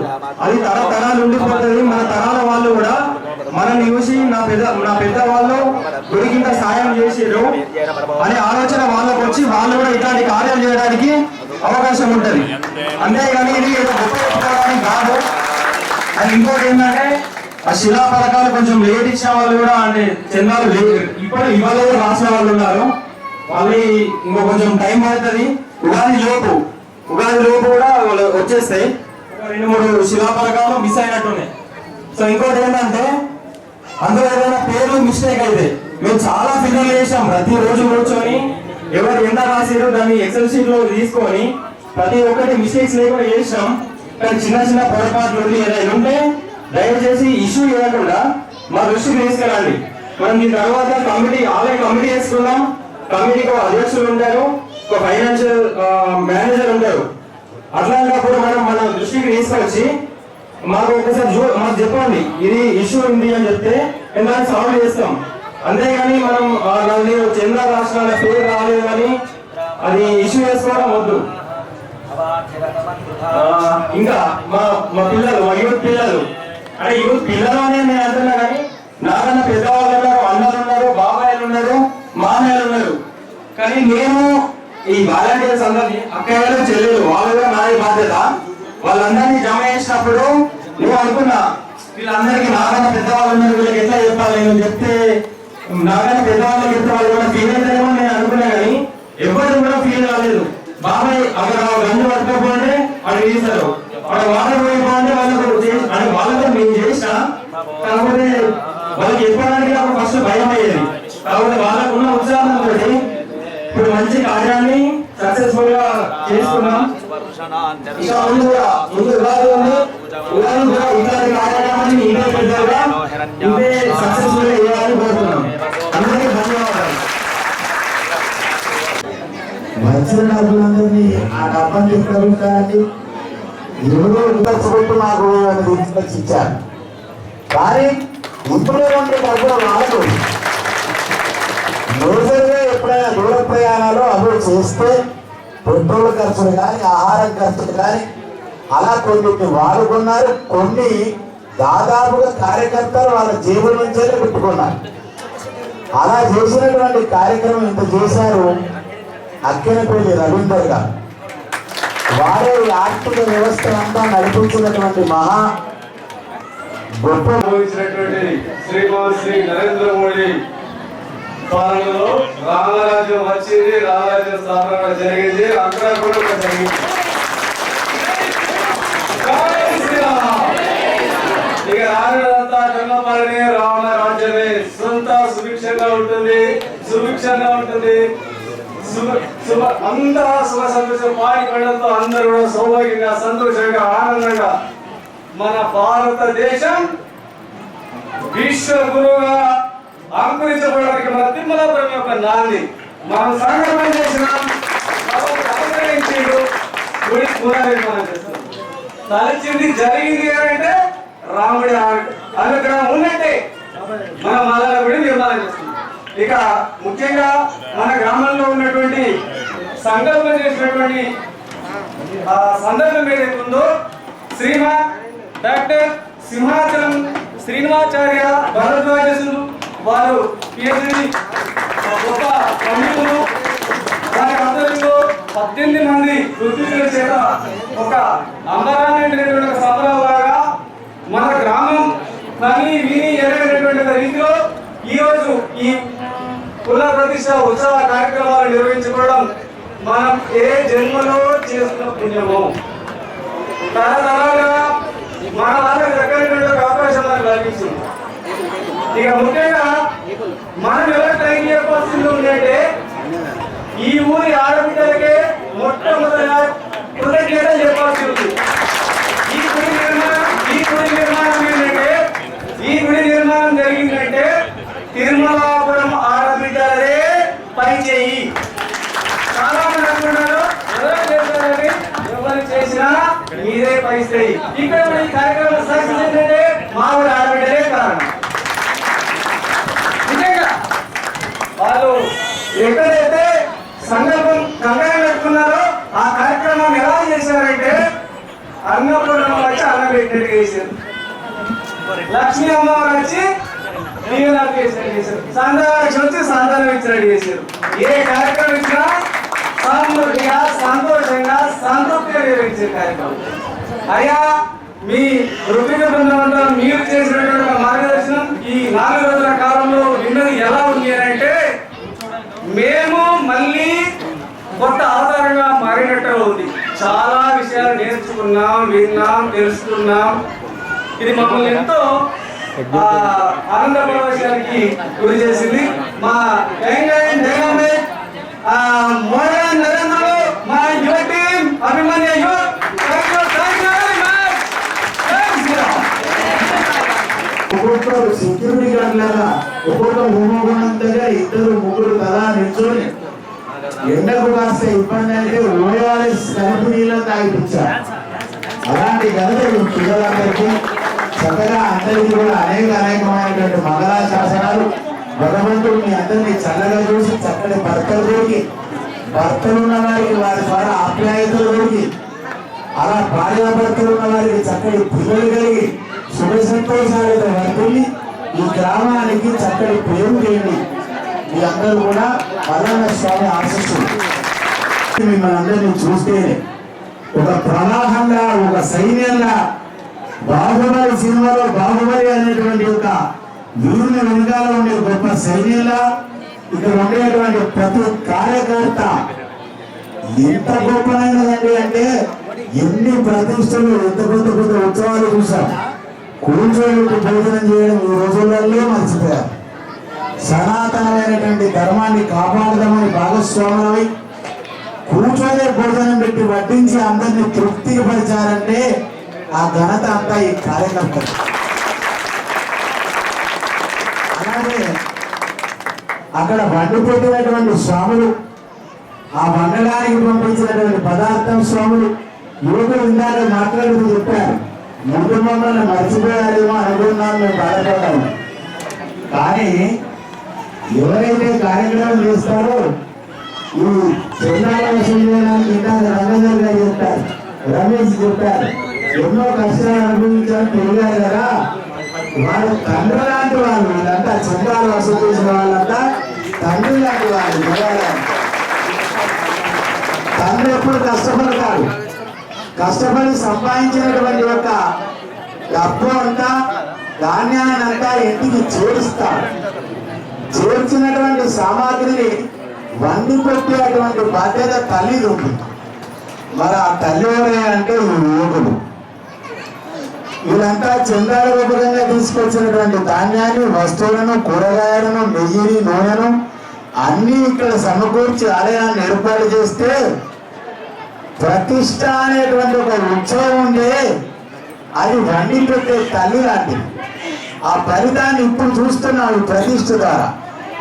అది తరతరాలు ఉండిపోతుంది. మన తరాల వాళ్ళు కూడా మనల్ని చూసి నా పెద్ద వాళ్ళు గుడికింత సాయం చేసిరు అనే ఆలోచన వాళ్ళకు వచ్చి వాళ్ళు కూడా ఇట్లాంటి కార్యాలు చేయడానికి అవకాశం ఉంటుంది. అంతేగాని ఇది ఏదో గొప్ప చెప్పుకోవడానికి కాదు. అది ఇంకోటి ఏంటంటే ఆ శిలా పథకాలు కొంచెం లేట్ ఇచ్చిన వాళ్ళు కూడా అంటే చందాలు ఇప్పుడు ఇవాళ రాసిన వాళ్ళు ఉన్నారు. మళ్ళీ ఇంకో కొంచెం టైం పడుతుంది. ఉగాది లోపు కూడా వచ్చేస్తాయి. 2-3 శిలా పథకాలు మిస్ అయినట్టున్నాయి. సో ఇంకోటి ఏంటంటే అందులో ఏదైనా పేర్లు మిస్టేక్ అయితే మేము చాలా ఫిగర్లు చేసాం. ప్రతిరోజు కూర్చొని ఎవరు ఎంత రాసారో దాన్ని ఎక్సెల్ షీట్ లో తీసుకొని ప్రతి ఒక్కటి మిస్టేక్స్ లేకుండా చేసాం. కానీ చిన్న పొరపాట్లు ఏదైనా ఉంటే దయచేసి ఇష్యూ చేయకుండా మా దృష్టికి తీసుకురండి. మనం దీని తర్వాత ఆల్రెడీ కమిటీ వేసుకున్నాం. కమిటీకి అధ్యక్షులు ఉంటారు, ఒక ఫైనాన్షియల్ మేనేజర్ ఉంటారు. అట్లాంటప్పుడు మన దృష్టికి తీసుకొచ్చి మాకు ఒకసారి మాకు చెప్పండి ఇది ఇష్యూ ఉంది అని చెప్తే మేము దాన్ని సాల్వ్ చేస్తాం. అంతేగాని మనం నేను చంద్ర రాష్ట్రాల పేరు రాలేదు కానీ అది ఇష్యూ చేసుకోవడం వద్దు. ఇంకా మా యూత్ పిల్లలు అంటే యూత్ పిల్లలు అని నేను అంటున్నా కానీ నాకన్నా పెద్దవాళ్ళు ఉన్నారు, అన్నలు ఉన్నారు, బాబాయిలు ఉన్నారు, మామయ్యలు ఉన్నారు. కానీ నేను ఈ వాలంటీర్స్ అందరినీ అక్కయ్యలు చెల్లెలు వాళ్ళు కూడా నాది బాధ్యత. వాళ్ళందరినీ జమ చేసినప్పుడు నేను అనుకున్నా వీళ్ళందరికీ నాకన్నా పెద్దవాళ్ళు ఉన్నారు, వీళ్ళకి ఎట్లా చెప్పాలి నేను చెప్తే నాకన్నా పెద్దవాళ్ళకి చెప్తే వాళ్ళు కూడా ఫీల్ అవుతారేమో నేను అనుకున్నా. కానీ ఎవరు కూడా ఫీల్ కాలేదు. బాబాయ్ అక్కడ గంజు పట్టుకోపోతే అక్కడ తీస్తారు, అక్కడ వాటర్ పోయిపోతే వాళ్ళతో మేము చేసినా. కాకపోతే వాళ్ళకి చెప్పడానికి నాకు ఫస్ట్ భయం అయ్యేది. కాబట్టి వాళ్ళకున్న ఉత్సాహంతో ఇప్పుడు మంచి కార్యాన్ని సక్సెస్ఫుల్ గా చేసుకున్నాం. ఇక ముందు ఉగాది ఉంది, ఉగాది కూడా ఇట్లాంటి కార్యక్రమాన్ని ఇంటే పెద్దగా ఇంటే సక్సెస్ఫుల్ గా చేయాలని కోరుతున్నాం. అందరికీ ధన్యవాదాలు. వచ్చిన డబ్బులందరినీ ఆ డబ్బని తీసుకుంటారండి. ఎవరో ఖర్చుపెట్టి మాకు తీసుకొచ్చి ఇచ్చారు. కానీ ఇంట్లో ఉండే డబ్బులు రాదు. రోజుగా ఎప్పుడైనా దూర ప్రయాణాలు అవి చేస్తే పెట్రోల్ ఖర్చులు కానీ ఆహారం ఖర్చులు కానీ అలా కొన్ని వాడుకున్నారు. కొన్ని దాదాపుగా కార్యకర్తలు వాళ్ళ జేబుల నుంచే పెట్టుకున్నారు. అలా చేసినటువంటి కార్యక్రమం ఇంత చేశారు అక్కినపల్లి రవీందర్ గారు. వారే ఆర్థిక వ్యవస్థ అంతా నడిపించినటువంటి మహా గొప్ప శ్రీమాన్ శ్రీ నరేంద్ర మోడీ పాలనలో రామరాజ్యం వచ్చింది, రామరాజ్యం స్థాపన జరిగింది. అక్కడ కూడా జరిగింది. ఇక రాజంతా జన్మపాలనే రావణ రాజ్యమే సొంత సుభిక్షంగా ఉంటుంది, అంతా శుభ సంతోషం పాడి పండుగతో అందరూ కూడా సౌభాగ్యంగా సంతోషంగా ఆనందంగా మన భారతదేశం విశ్వ గురువుగా అంకురించబడడానికి మన తిరుమలాపురం యొక్క నాంది. మనం సంకల్పం చేసినాం, అనుగ్రహించిండు, గుడి పునర్నిర్మాణం చేస్తున్నాం. తలచింది జరిగింది అంటే రాముడి అనుగ్రహం ఉన్నట్టే మనం మాదాల గుడి నిర్మాణం చేస్తున్నాం. ఇక ముఖ్యంగా మన గ్రామంలో ఉన్నటువంటి సంకల్పం చేసినటువంటి సందర్భం ఏదైతే ఉందో శ్రీమాన్ డాక్టర్ సింహాచలం శ్రీనివాచార్య భరద్వాజసులు వారు పిహెచ్డి గొప్ప పండితులు. వారి ఆధ్వర్యంలో 18 మంది వృత్తికుల చేత ఒక అంబరాన్ని సంబరాలాగా మన గ్రామం కానీ వీని ఎరగనటువంటి రీతిలో ఈరోజు ఈ కుల ప్రతిష్ట ఉత్సవ కార్యక్రమాలు నిర్వహించుకోవడం మనం ఏ జన్మలో చేస్తున్న పుణ్యము. తరతరాలుగా మన వాళ్ళకి దగ్గర అవకాశం మనకు లభించింది. ఇక ముఖ్యంగా మనం ఎవరు ట్రైన్ చేయవలసింది ఉందంటే ఈ ఊరి ఆడబిడ్డలకే మొట్టమొదటిగా కృతజ్ఞతలు చెప్పాల్సి ఉంది. ఈ గుడి నిర్మాణం జరిగిందంటే తిరుమలాపురం ఆడబిడ్డలే పై చేయి. చాలా మంది అనుకున్నారు ఎవరు చేస్తారని, ఎవరు చేసినా మీరే పై చేయి. ఇక్కడ ఈ కార్యక్రమం సక్సెస్ ఏంటంటే మా ఊరి ఆడబిడ్డలే కారణం. నిజంగా వాళ్ళు ఎక్కడైతే సంకల్పం కంగారు పెట్టుకున్నారో ఆ కార్యక్రమాన్ని ఎలా చేశారంటే అన్నపూర్ణమ్మ వచ్చి అన్నం పెట్టినట్టు చేశారు, లక్ష్మీ అమ్మవారు వచ్చి దీవెనలు చేసినట్టు చేశారు, సంతానం వచ్చి సంతానం ఇచ్చినట్టు చేశారు. ఏ కార్యక్రమం ఇచ్చినా సమృద్ధిగా సంతోషంగా సంతృప్తిగా నిర్వహించే కార్యక్రమం. అయ్యా మీ రుపిక బృందంలో మీరు చేసినటువంటి మార్గదర్శనం ఈ 4 రోజుల కాలంలో విన్నది ఎలా ఉంది అని అంటే మేము మళ్ళీ కొత్త ఆధారంగా మారినట్టు ఉంది. చాలా విషయాలు నేర్చుకున్నాం, విన్నాం, తెలుసుకున్నాం. ఇది మమ్మల్ని ఎంతో ఆనందపరవశానికి గురి చేసింది. మా మోడర్న్ నరేంద్రలో మా యువ టీం అభిమన్య యువ ఒక్కొక్కరు సెక్యూరిటీ గార్డ్ లాగా ఒక్కొక్క హోమగుణంతగా 2-3 తలా నిల్చొని ఎండకు కాస్త ఇబ్బంది అంటే ఓఆర్ఎస్ కలుపు నీళ్ళ తాగిపించారు. అలాంటి ఘనత పిల్లలందరికీ చక్కగా అందరికీ కూడా అనేకమైనటువంటి మంగళాశాసనాలు. భగవంతుడు మీ అందరినీ చల్లగా చూసి చక్కటి భర్తలు దొరికి, భర్తలు ఉన్న వారికి వారి ద్వారా ఆప్యాయతలు దొరికి, అలా భార్యాభర్తలు ఉన్న వారికి చక్కటి పిల్లలు కలిగి శుభ సంతోషాలతో వర్తిల్లి ఈ గ్రామానికి చక్కటి పేరు చేయండి. మీ అందరూ కూడా మల్లన్న స్వామి ఆశిస్తులు. మిమ్మల్ని అందరినీ చూస్తేనే ఒక ప్రవాహంగా, ఒక సైన్యంగా, బాహుబలి సినిమాలో బాహుబలి అనేటువంటి ఒక వీరుని వెనుకాల ఉండే గొప్ప సైన్యంగా ఇక్కడ ఉండేటువంటి ప్రతి కార్యకర్త ఎంత గొప్పనైనదండి అంటే ఎన్ని ప్రతిష్టలు, ఎంత కొత్త కొత్త ఉత్సవాలు చూసాం. కూర్చోబెట్టి భోజనం చేయడం ఈ రోజులలో మర్చిపోయారు. సనాతనమైనటువంటి ధర్మాన్ని కాపాడదామని భాగస్వాములై కూర్చొని భోజనం పెట్టి వడ్డించి అందరినీ తృప్తికి పరిచారంటే ఆ ఘనత అంతా ఈ కార్యకర్తలు. అలాగే అక్కడ వండి పెట్టినటువంటి స్వాములు, ఆ వండడానికి పంపించినటువంటి పదార్థం స్వాములు, యువకులు ఇందాక మాట్లాడుతూ చెప్పారు, ముందు మమ్మల్ని మర్చిపోయారేమో అనుకున్నాం, మేము బాధపడ్డాము. కానీ ఎవరైతే కార్యక్రమం చేస్తారో ఈ చందాల వసూలు చేయడానికి ఇందాక రంగంధర్ గారు చెప్పారు, రమేష్ చెప్పారు, ఎన్నో కష్టాలు అనుభవించాలని తెలియాలి కదా. వాళ్ళు తండ్రి లాంటి వాళ్ళు, వీళ్ళంతా చందాలు వసూలు చేసిన వాళ్ళంతా తండ్రి లాంటి వాళ్ళు. తండ్రి ఎప్పుడు కష్టపడతాడు, కష్టపడి సంపాదించినటువంటి యొక్క డబ్బు అంతా, ధాన్యాన్ని అంతా ఇంటికి చేరుస్తాడు. చేర్చినటువంటి సామాగ్రిని వండి పెట్టేటువంటి బాధ్యత తల్లిది ఉంటుంది. మరి ఆ తల్లి ఎవరంటే ఈ యువకులు. వీళ్ళంతా చందాల రూపకంగా తీసుకొచ్చినటువంటి ధాన్యాన్ని, వస్తువులను, కూరగాయలను, నెయ్యిని, నూనెను అన్ని ఇక్కడ సమకూర్చి ఆలయాన్ని ఏర్పాటు చేస్తే ప్రతిష్ట అనేటువంటి ఒక ఉత్సవం ఉండే, అది వండి పెట్టే తల్లి లాంటిది. ఆ ఫలితాన్ని ఇప్పుడు చూస్తున్నాం ఈ ప్రతిష్ట ద్వారా.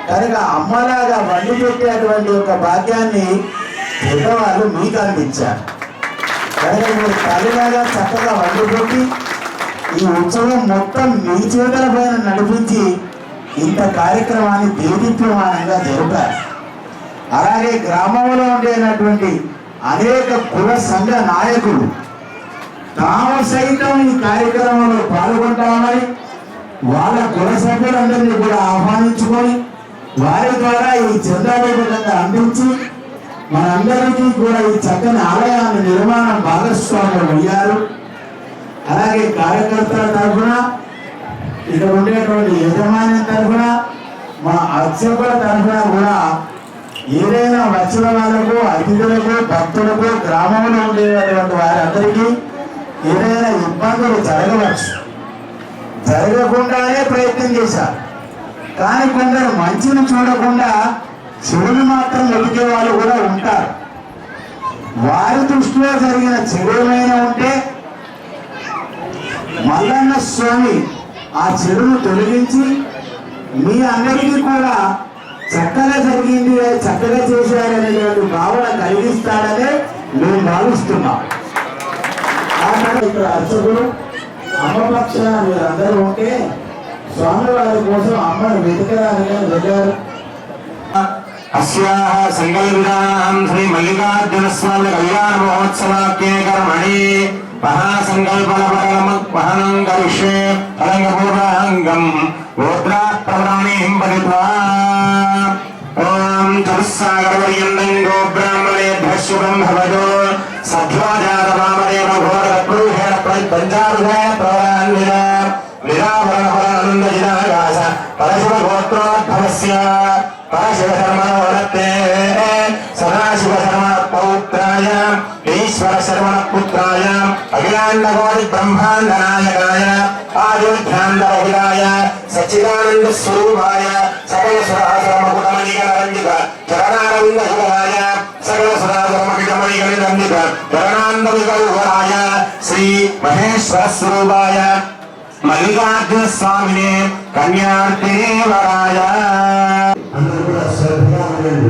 కనుక అమ్మలాగా వండి పెట్టేటువంటి ఒక భాగ్యాన్ని పెద్దవాళ్ళు మీకు అందించారు. కనుక మీరు తల్లిలాగా చక్కగా వండి పెట్టి ఈ ఉత్సవం మొత్తం మీ చేతుల పైన నడిపించి ఇంత కార్యక్రమాన్ని దేదీప్యమానంగా జరిపారు. అలాగే గ్రామంలో ఉండేటువంటి అనేక కుల సంఘ నాయకులు తాము సైతం ఈ కార్యక్రమంలో పాల్గొంటామని వాళ్ళ కుల సభ్యులందరినీ కూడా ఆహ్వానించుకొని వారి ద్వారా ఈ చందారూపకంగా అందించి మనందరికీ కూడా ఈ చక్కని ఆలయాన్ని నిర్మాణం భాగస్వాములు అయ్యారు. అలాగే కార్యకర్తల తరఫున, ఇక్కడ ఉండేటువంటి యజమాన్యం తరఫున, మా అర్చకుల తరఫున కూడా ఏదైనా వచ్చిన వాళ్ళకు, అతిథులకు, భక్తులకు, గ్రామంలో ఉండేటువంటి వారందరికీ ఏదైనా ఇబ్బందులు జరగవచ్చు, జరగకుండానే ప్రయత్నం చేశారు. కానీ కొందరు మంచిని చూడకుండా చెడుని మాత్రం వెతికే వాళ్ళు కూడా ఉంటారు. వారి దృష్టిలో జరిగిన చెడు ఏమైనా ఉంటే మల్లన్న స్వామి ఆ చెడును తొలగించి మీ అందరికీ కూడా చక్కగా జరిగింది, చక్కగా చేశారనేటువంటి భావన కలిగిస్తాడనే మేము భావిస్తున్నాం. ఇక్కడ అర్చకులు అమ్మపక్షాన మీరందరూ ఉంటే స్వామివారి కోసం అమ్మను వెతకడానికి వెళ్ళారు. अस्याः संकल्पितानां श्री मल्लिकार्जुन स्वामी कल्याण महोत्सवाख्ये कर्मणि महासंकल्पनपरमवहनं करिष्ये अलङ्गपूर्वाङ्गं गोत्राप्रवराणीं पठित्वा ॐ चतुस्सागरपर्यन्तं गोब्राह्मणे शुभं भवतु सद्यो जातवामदेव घोरपुरुषेण पंचारुषेण प्रवरान्वित विरावरणफलानन्दजिनागास परशिवगोत्रोद्भवस्य परशिवशर्मणोरत्ते सदाशिवशर्मपौत्राय ईश्वरशर्मणपुत्राय अखिलाण्डकोटिब्रह्माण्डनायकाय आयुर्ध्यान्तरहिताय सच्चिदानन्दस्वरूपाय सकलसुरासुरमकुटमणिकरञ्जित चरणारविन्दयुगलाय सकलसुरासुरमकुटमणिकरञ्जित चरणान्दविकरुहराय श्री महेश्वरस्वरूपाय मल्लिकार्जुन स्वामिने कन्यार्तिवराय అందరూ కూడా శ్రద్ధగా ఉండండి.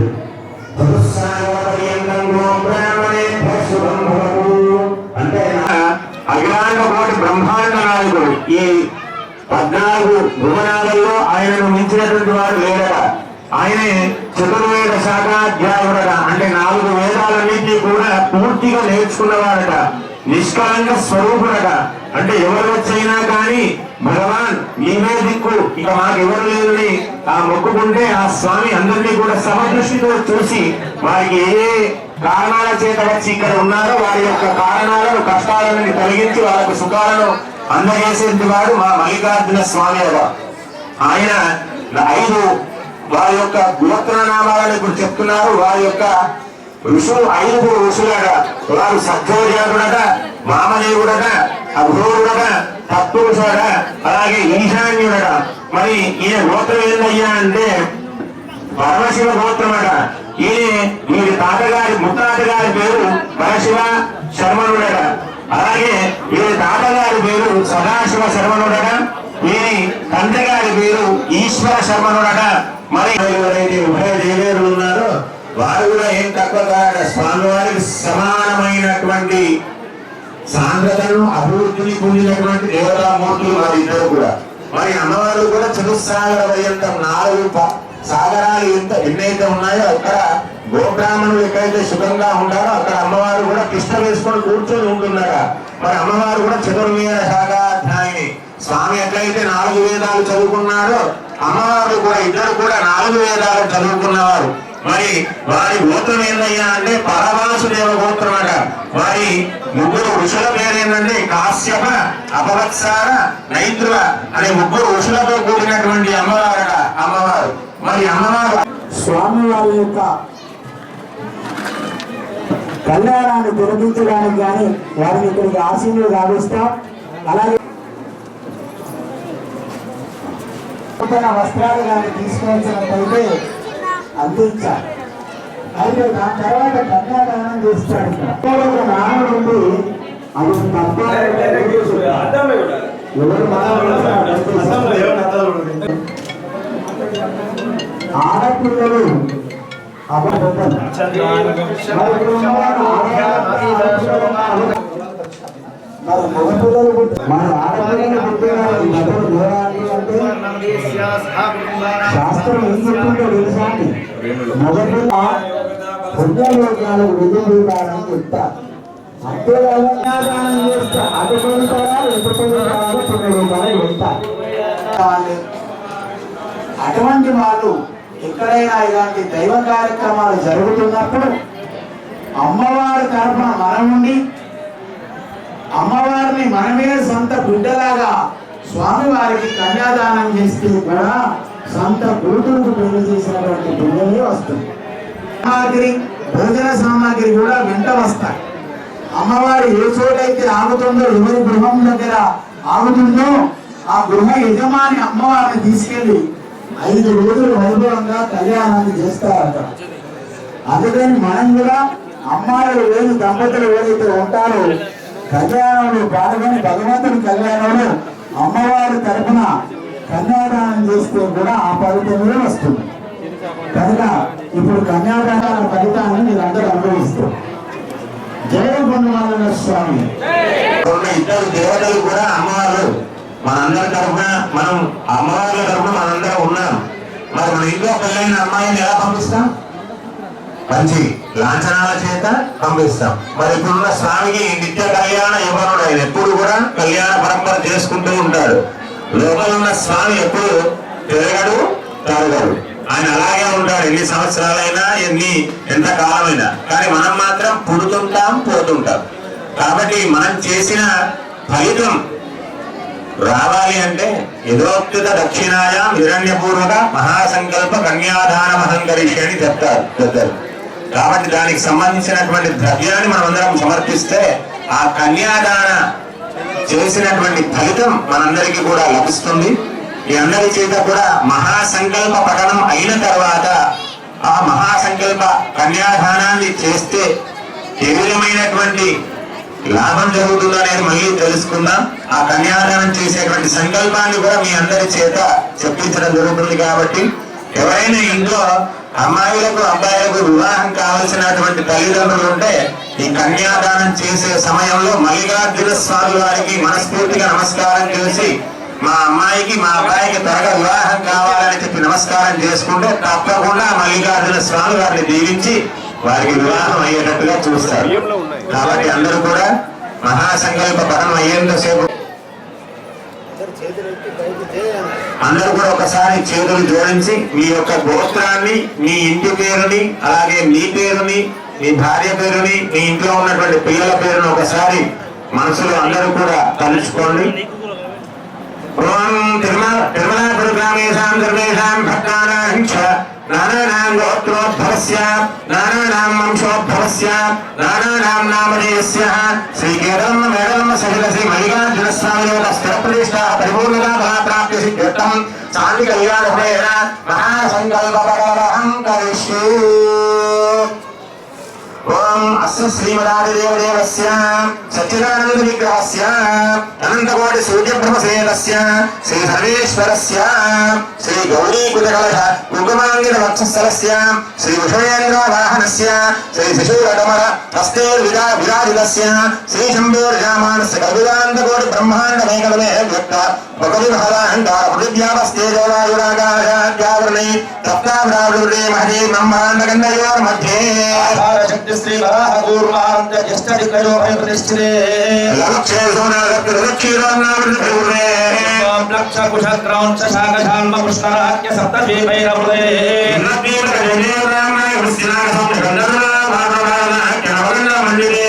చతుస్సాగరపర్యంతం గోం బ్రాహ్మణేభ్యః శుభం భవతు. అంటే అఖిలాండ కోటి బ్రహ్మాండ నాయకుడు. ఈ 14 భువనాలలో ఆయనను మించినటువంటి వాడు లేడట. ఆయనే చతుర్వేద శాఖాధ్యాయుడట. అంటే 4 వేదాలన్నింటినీ కూడా పూర్తిగా నేర్చుకున్నవాడట. నిష్కలంక స్వరూపుడట. అంటే ఎవరు వచ్చైనా కానీ భగవాన్ నీవే దిక్కు, ఇక మాకెవరు లేదని ఆ మొక్కుకుంటే ఆ స్వామి అందరినీ కూడా సమదృష్టితో చూసి వారికి ఏ కారణాల చేత వచ్చి ఇక్కడ ఉన్నారో వారి యొక్క కారణాలను కష్టాలను కలిగించి వాళ్ళకు సుఖాలను అందజేసేది వాడు మా మల్లికార్జున స్వామి కదా. ఆయన 5 వారి యొక్క గోత్రనామాలను ఇప్పుడు చెప్తున్నారు. వారి యొక్క ఋషులు 5 ఋషులట. వారు సత్యోజాతుడట, వామదేవుడట, అఘోరుడట, తత్పురుషుడట, అలాగే ఈశాన్యుడట. మరి ఈయన గోత్రం ఏందయ్యా అంటే పరమశివ గోత్రమట. వీరి తాతగారి ముత్తాతగారి పేరు పరశివ శర్మనుడట. అలాగే వీరి తాతగారి పేరు సదాశివ శర్మనుడట. వీరి తండ్రి గారి పేరు ఈశ్వర శర్మనుడట. మరి ఎవరైతే ఉభయ దేవేరులు ఉన్నారో వారు కూడా ఏం తక్కువ కాడ స్వామివారికి సమానమైనటువంటి సాంద్రతను అభివృద్ధిని పొందినటువంటి దేవతామూర్తులు వారిద్దరు కూడా. మరి అమ్మవారు కూడా చతుస్సాగర పర్యంతం 4 సాగరాలు ఎన్నైతే ఉన్నాయో అక్కడ గోబ్రాహ్మణులు ఎక్కడైతే సుఖంగా ఉంటారో అక్కడ అమ్మవారు కూడా కృష్ణ వేసుకొని కూర్చొని ఉంటున్నారా. మరి అమ్మవారు కూడా చతుర్వేద శాఖాధ్యాయుని. స్వామి ఎట్లయితే 4 వేదాలు చదువుకున్నాడో అమ్మవారు కూడా ఇద్దరు కూడా 4 వేదాలు చదువుకున్నవారు. మరి వారి గోత్రం ఏందయ్యా అంటే పరవాసుదేవ గోత్రం అట. వారి 3 ఋషుల పేరేంటంటే కాశ్యప, అపవత్సార, నైద్రువ అనే 3 ఋషులతో కూడినటువంటి అమ్మవారట అమ్మవారు. మరి అమ్మవారు స్వామి వారి యొక్క కళ్యాణాన్ని తొలగించడానికి కానీ వారిని ఇక్కడికి ఆశీనులు గావిస్తాం. అలాగే వస్త్రాలు కానీ తీసుకొచ్చినట్టయితే అందించాలి. అయితే దాని తర్వాత కన్యాదానం చేస్తాడు. ఒక నానుడు ఉంది, అది తప్ప ఆడపిల్లలు అబద్ధం మరి మగపిల్లలు మన ఆడపిల్లలు అంటే శాస్త్రం ఏం చెప్తుందో తెలుసాండి. మగపిల్ల పుణ్యలోకాలకు వెలుగుతారని చెప్తారు. అంతేకాదు చేస్తా అటు పొందుతారా ఎటు పొందుతారో పుణ్యలోకాలు వెళ్తారు. అటువంటి వాళ్ళు ఎక్కడైనా ఇలాంటి దైవ కార్యక్రమాలు జరుగుతున్నప్పుడు అమ్మవారి తరఫున మనం ఉండి అమ్మవారిని మనమే సొంత బిడ్డలాగా స్వామివారికి కన్యాదానం చేస్తే కూడా సొంత కూతురుకు పెళ్లి చేసినటువంటి బిడ్డలే వస్తుంది. సామాగ్రి, భోజన సామాగ్రి కూడా వెంట వస్తాయి. అమ్మవారు ఏ చోటైతే ఆగుతుందో, ఎవరి గృహం దగ్గర ఆగుతుందో ఆ గృహ యజమాని అమ్మవారిని తీసుకెళ్లి 5 రోజులు వైభవంగా కళ్యాణాన్ని చేస్తారట. అందుకని మనం కూడా అమ్మాయిలు లేని దంపతులు ఏదైతే ఉంటారో కళ్యాణంలో పాల్గొని భగవంతుని కళ్యాణంలో అమ్మవారి తరఫున కన్యాదానం చేస్తే కూడా ఆ ఫలితమే వస్తుంది. కనుక ఇప్పుడు కన్యాదాన ఫలితాన్ని మీరందరూ అనుభవిస్తారు. జయ గుండమాల స్వామి. 2 దేవతలు కూడా అమ్మవారు మనందరి తరఫున, మనం అమ్మవార్ల తరఫున మనందరం ఉన్నాం. మరి మన ఇంట్లో పెళ్ళైన అమ్మాయిని ఎలా పంపిస్తాం? మంచి లాంఛనాల చేత పంపిస్తాం. మరి ఇప్పుడున్న స్వామికి నిత్య కళ్యాణ యువనుడు. ఆయన ఎప్పుడు కూడా కళ్యాణ పరంపర చేసుకుంటూ ఉంటాడు. లోపల ఉన్న స్వామి ఎప్పుడు తిరగడు, తాగడు. ఆయన అలాగే ఉంటాడు ఎన్ని సంవత్సరాలైనా ఎంత కాలమైనా. కానీ మనం మాత్రం పుడుతుంటాం పోతుంటాం. కాబట్టి మనం చేసిన ఫలితం రావాలి అంటే యథోక్త దక్షిణాయాం హిరణ్యపూర్వక మహాసంకల్ప కన్యాదాన మహంకరిషి అని చెప్తారు పెద్దలు. కాబట్టి దానికి సంబంధించినటువంటి ద్రవ్యాన్ని మనమందరం సమర్పిస్తే ఆ కన్యాదాన చేసినటువంటి ఫలితం మనందరికీ కూడా లభిస్తుంది. ఈ అందరి చేత కూడా మహాసంకల్ప పఠనం అయిన తర్వాత ఆ మహాసంకల్ప కన్యాదానాన్ని చేస్తే ఏ విధమైనటువంటి లాభం జరుగుతుందో అనేది మళ్ళీ తెలుసుకుందాం. ఆ కన్యాదానం చేసేటువంటి సంకల్పాన్ని కూడా మీ అందరి చేత చెప్పించడం జరుగుతుంది. కాబట్టి ఎవరైనా ఇంట్లో అమ్మాయిలకు అబ్బాయిలకు వివాహం కావలసినటువంటి తల్లిదండ్రులు ఉంటే ఈ కన్యాదానం చేసే సమయంలో మల్లికార్జున స్వామి వారికి మనస్ఫూర్తిగా నమస్కారం చేసి మా అమ్మాయికి మా అబ్బాయికి త్వరగా వివాహం కావాలని చెప్పి నమస్కారం చేసుకుంటే తప్పకుండా మల్లికార్జున స్వామి వారిని దీవించి వారికి వివాహం అయ్యేటట్టుగా చూస్తారు. కాబట్టి అందరూ కూడా మహాసంకల్ప పఠనం అయ్యేంతసేపు అందరూ కూడా ఒకసారి చేతులు జోడించి మీ యొక్క గోత్రాన్ని, మీ ఇంటి పేరుని, అలాగే మీ పేరుని, మీ భార్య పేరుని, మీ ఇంట్లో ఉన్నటువంటి పిల్లల పేరుని ఒకసారి మనసులో అందరూ కూడా తలుచుకోండి. ఓం తిరుమలాపుర గ్రామేషాం సర్వేషాం భక్తానాం చ నానానాం గోత్రోద్భవస్య నానానాం వంశోద్భవస్య నానానాం నామధేయస్య శ్రీ కేరళ మేడలమ్మ సహిత శ్రీ మల్లికార్జున స్వామి యొక్క స్థిర ప్రతిష్ట పరిపూర్ణతా ఫలప్రాప్తి సిద్ధ్యర్థం శాంతి కళ్యాణేన మహాసంకల్ప పఠనం కరిష్యే. ఓం అస్య శ్రీమదాదిదేవదేవస్య సచ్చిదానంద విగ్రహస్య అనంతకోటి సూర్యబ్రహ్మసేనస్య శ్రీ సర్వేశ్వరస్య శ్రీ గౌరీకుజకలశ కుంకుమాంగిన వక్షస్థలస్య శ్రీ విషయేంద్ర వాహనస్య శ్రీ శిశూరకమల హస్తే విరాజితస్య శ్రీ శంభోర్యామానస్య కవిదాంతకోటి బ్రహ్మాండమేకమే వ్యక్త భగవతి మహారాంకార పృథివ్యాపస్తేజోవాయురాగాశాద్యావరణే తప్తావ్రావృతే మహదే బ్రహ్మాండగంధయోర్ మధ్యే శ్రీ వరాహ కూర్మాంత జష్టరికయో ప్రతిష్ఠితే లక్ష్య సోనాగత లక్ష్యరాన్నామృతపురే లక్ష కుశక్రౌంచ శాఖశాల్మ పుష్కరాఖ్య సప్తదీపైరవృతే నదీమకదేవరామాయ కృష్ణాయ సంగంధనా భారవాన కనవరణ మండిరే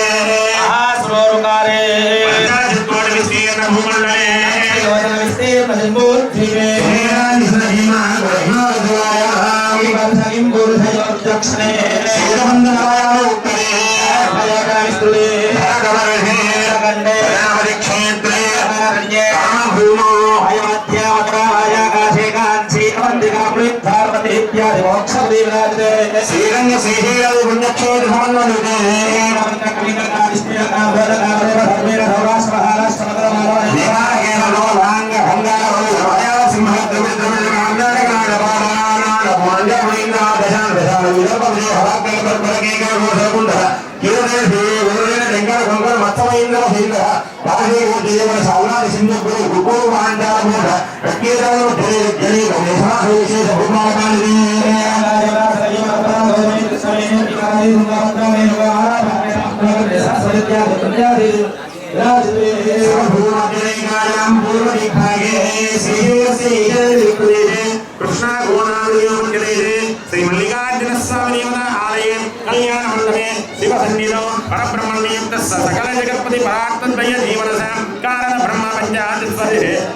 ఆశ్రోరుకారే పంచాశత్కోటి విస్తీర్ణ భూమండలే యోజన విస్తీర్ణ జింబూద్వీపే నిసనీమా గోహినోద్వాయ వివర్ధకిం గురుధయోర్ దక్షిణే శిరబంధనాయ శ్రీరంగ శ్రీశైల పుణ్యక్షేత్ర సమన్వయే కృష్ణ శ్రీ మల్లికార్జున స్వామి ఆలయం కళ్యాణ మండపే శివ సన్నిధో పరబ్రహ్మణ్యయుక్త సకల జగత్పతి పరాత్మద్వయ జీవనసాం కారణ బ్రహ్మ పంచాయత్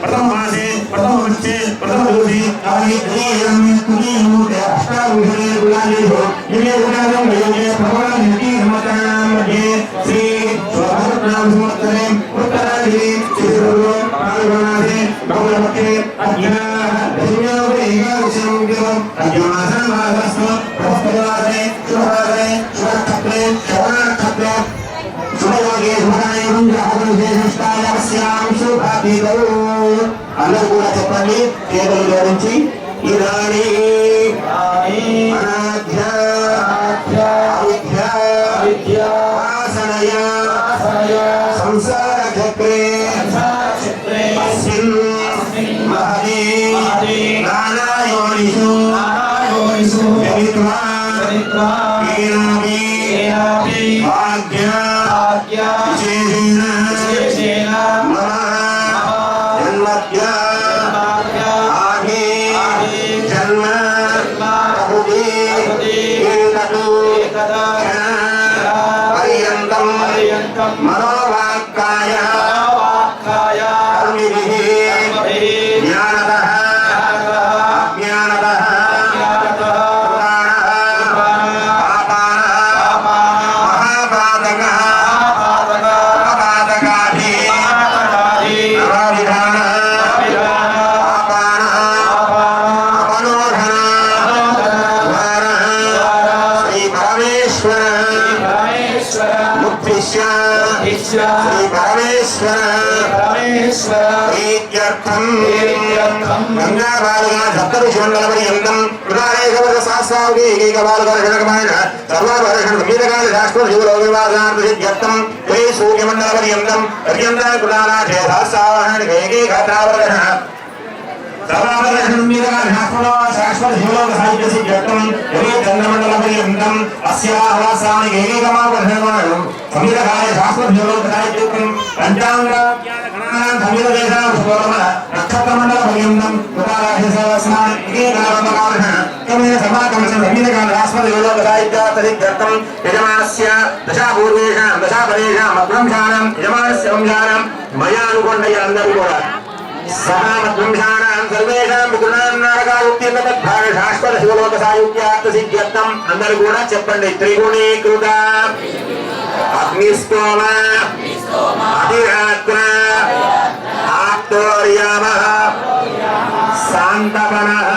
ప్రథమ మాసే ప్రథమ వచ్చే ప్రథమ దూసి శ్రీ అందరూ కూడా చెప్పండి చేతులు జోడించి ఇదానీ సంసార చక్రే నానాయోనిషు జన్మ శ్రీ పరమేశ్వర ప్రీత్యర్థం గంగాబాలుగా సప్తఋషిమండలపర్యంతం కృతారేకవర్గ శాస్త్రావళి ఏకైకబాలుగర్షణకమైన సర్వాభరషణ సంగీతకాల శాస్త్ర శివలోకవాదార్థం శ్రీ సూర్యమండలపర్యంతం పర్యంతం కృతానాథే సహస్రావహణ ఏకైకత్రావర్గణ శాశ్వత శివలోక సాహిత్య సిద్ధ్యర్థం చంద్రమండలపర్యంతం అస్యాహవాసాన్ని ఏకైకమావర్షణమానం సంగీతకాల శాశ్వత శివలోక సాహిత్యం పంచాంగ నక్షత్రమండల పర్యంతం సమాకమస్మీకాస్పదయోగసాహిత్యార్థం యజమానస్య దశాపూర్వేషాం దశాపదేశాం అభ్రంశానం యజమానస్య వంశానం మయా అనుకోండి అందరూ కూడా సహామధ్వంశానాం సర్వేషాం పితృణాం నారకాయుక్తిర్న తద్భాగ శాశ్వత శివలోక సాయుక్త్యార్థ సిద్ధ్యర్థం అందరూ కూడా చెప్పండి. త్రిగుణీకృత అగ్నిస్తోమ అధిరాత్ర ఆప్తోర్యామః శాంతవనః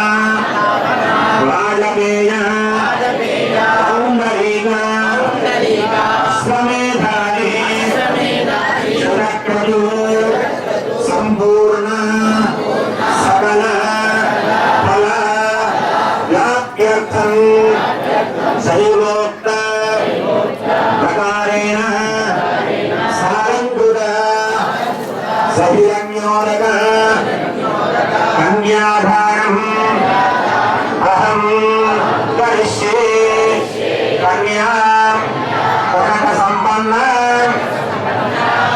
వాజపేయ పౌండరీక అశ్వమేధాని శరక్రతు సంపూర్ణ సకల ఫల వ్యాప్త్యర్థం శైలోక్త ప్రకారేణ సారంకృత సహిరణ్యోరక కన్యాధారం అహం కరిష్యే కన్యా కనక సంపన్న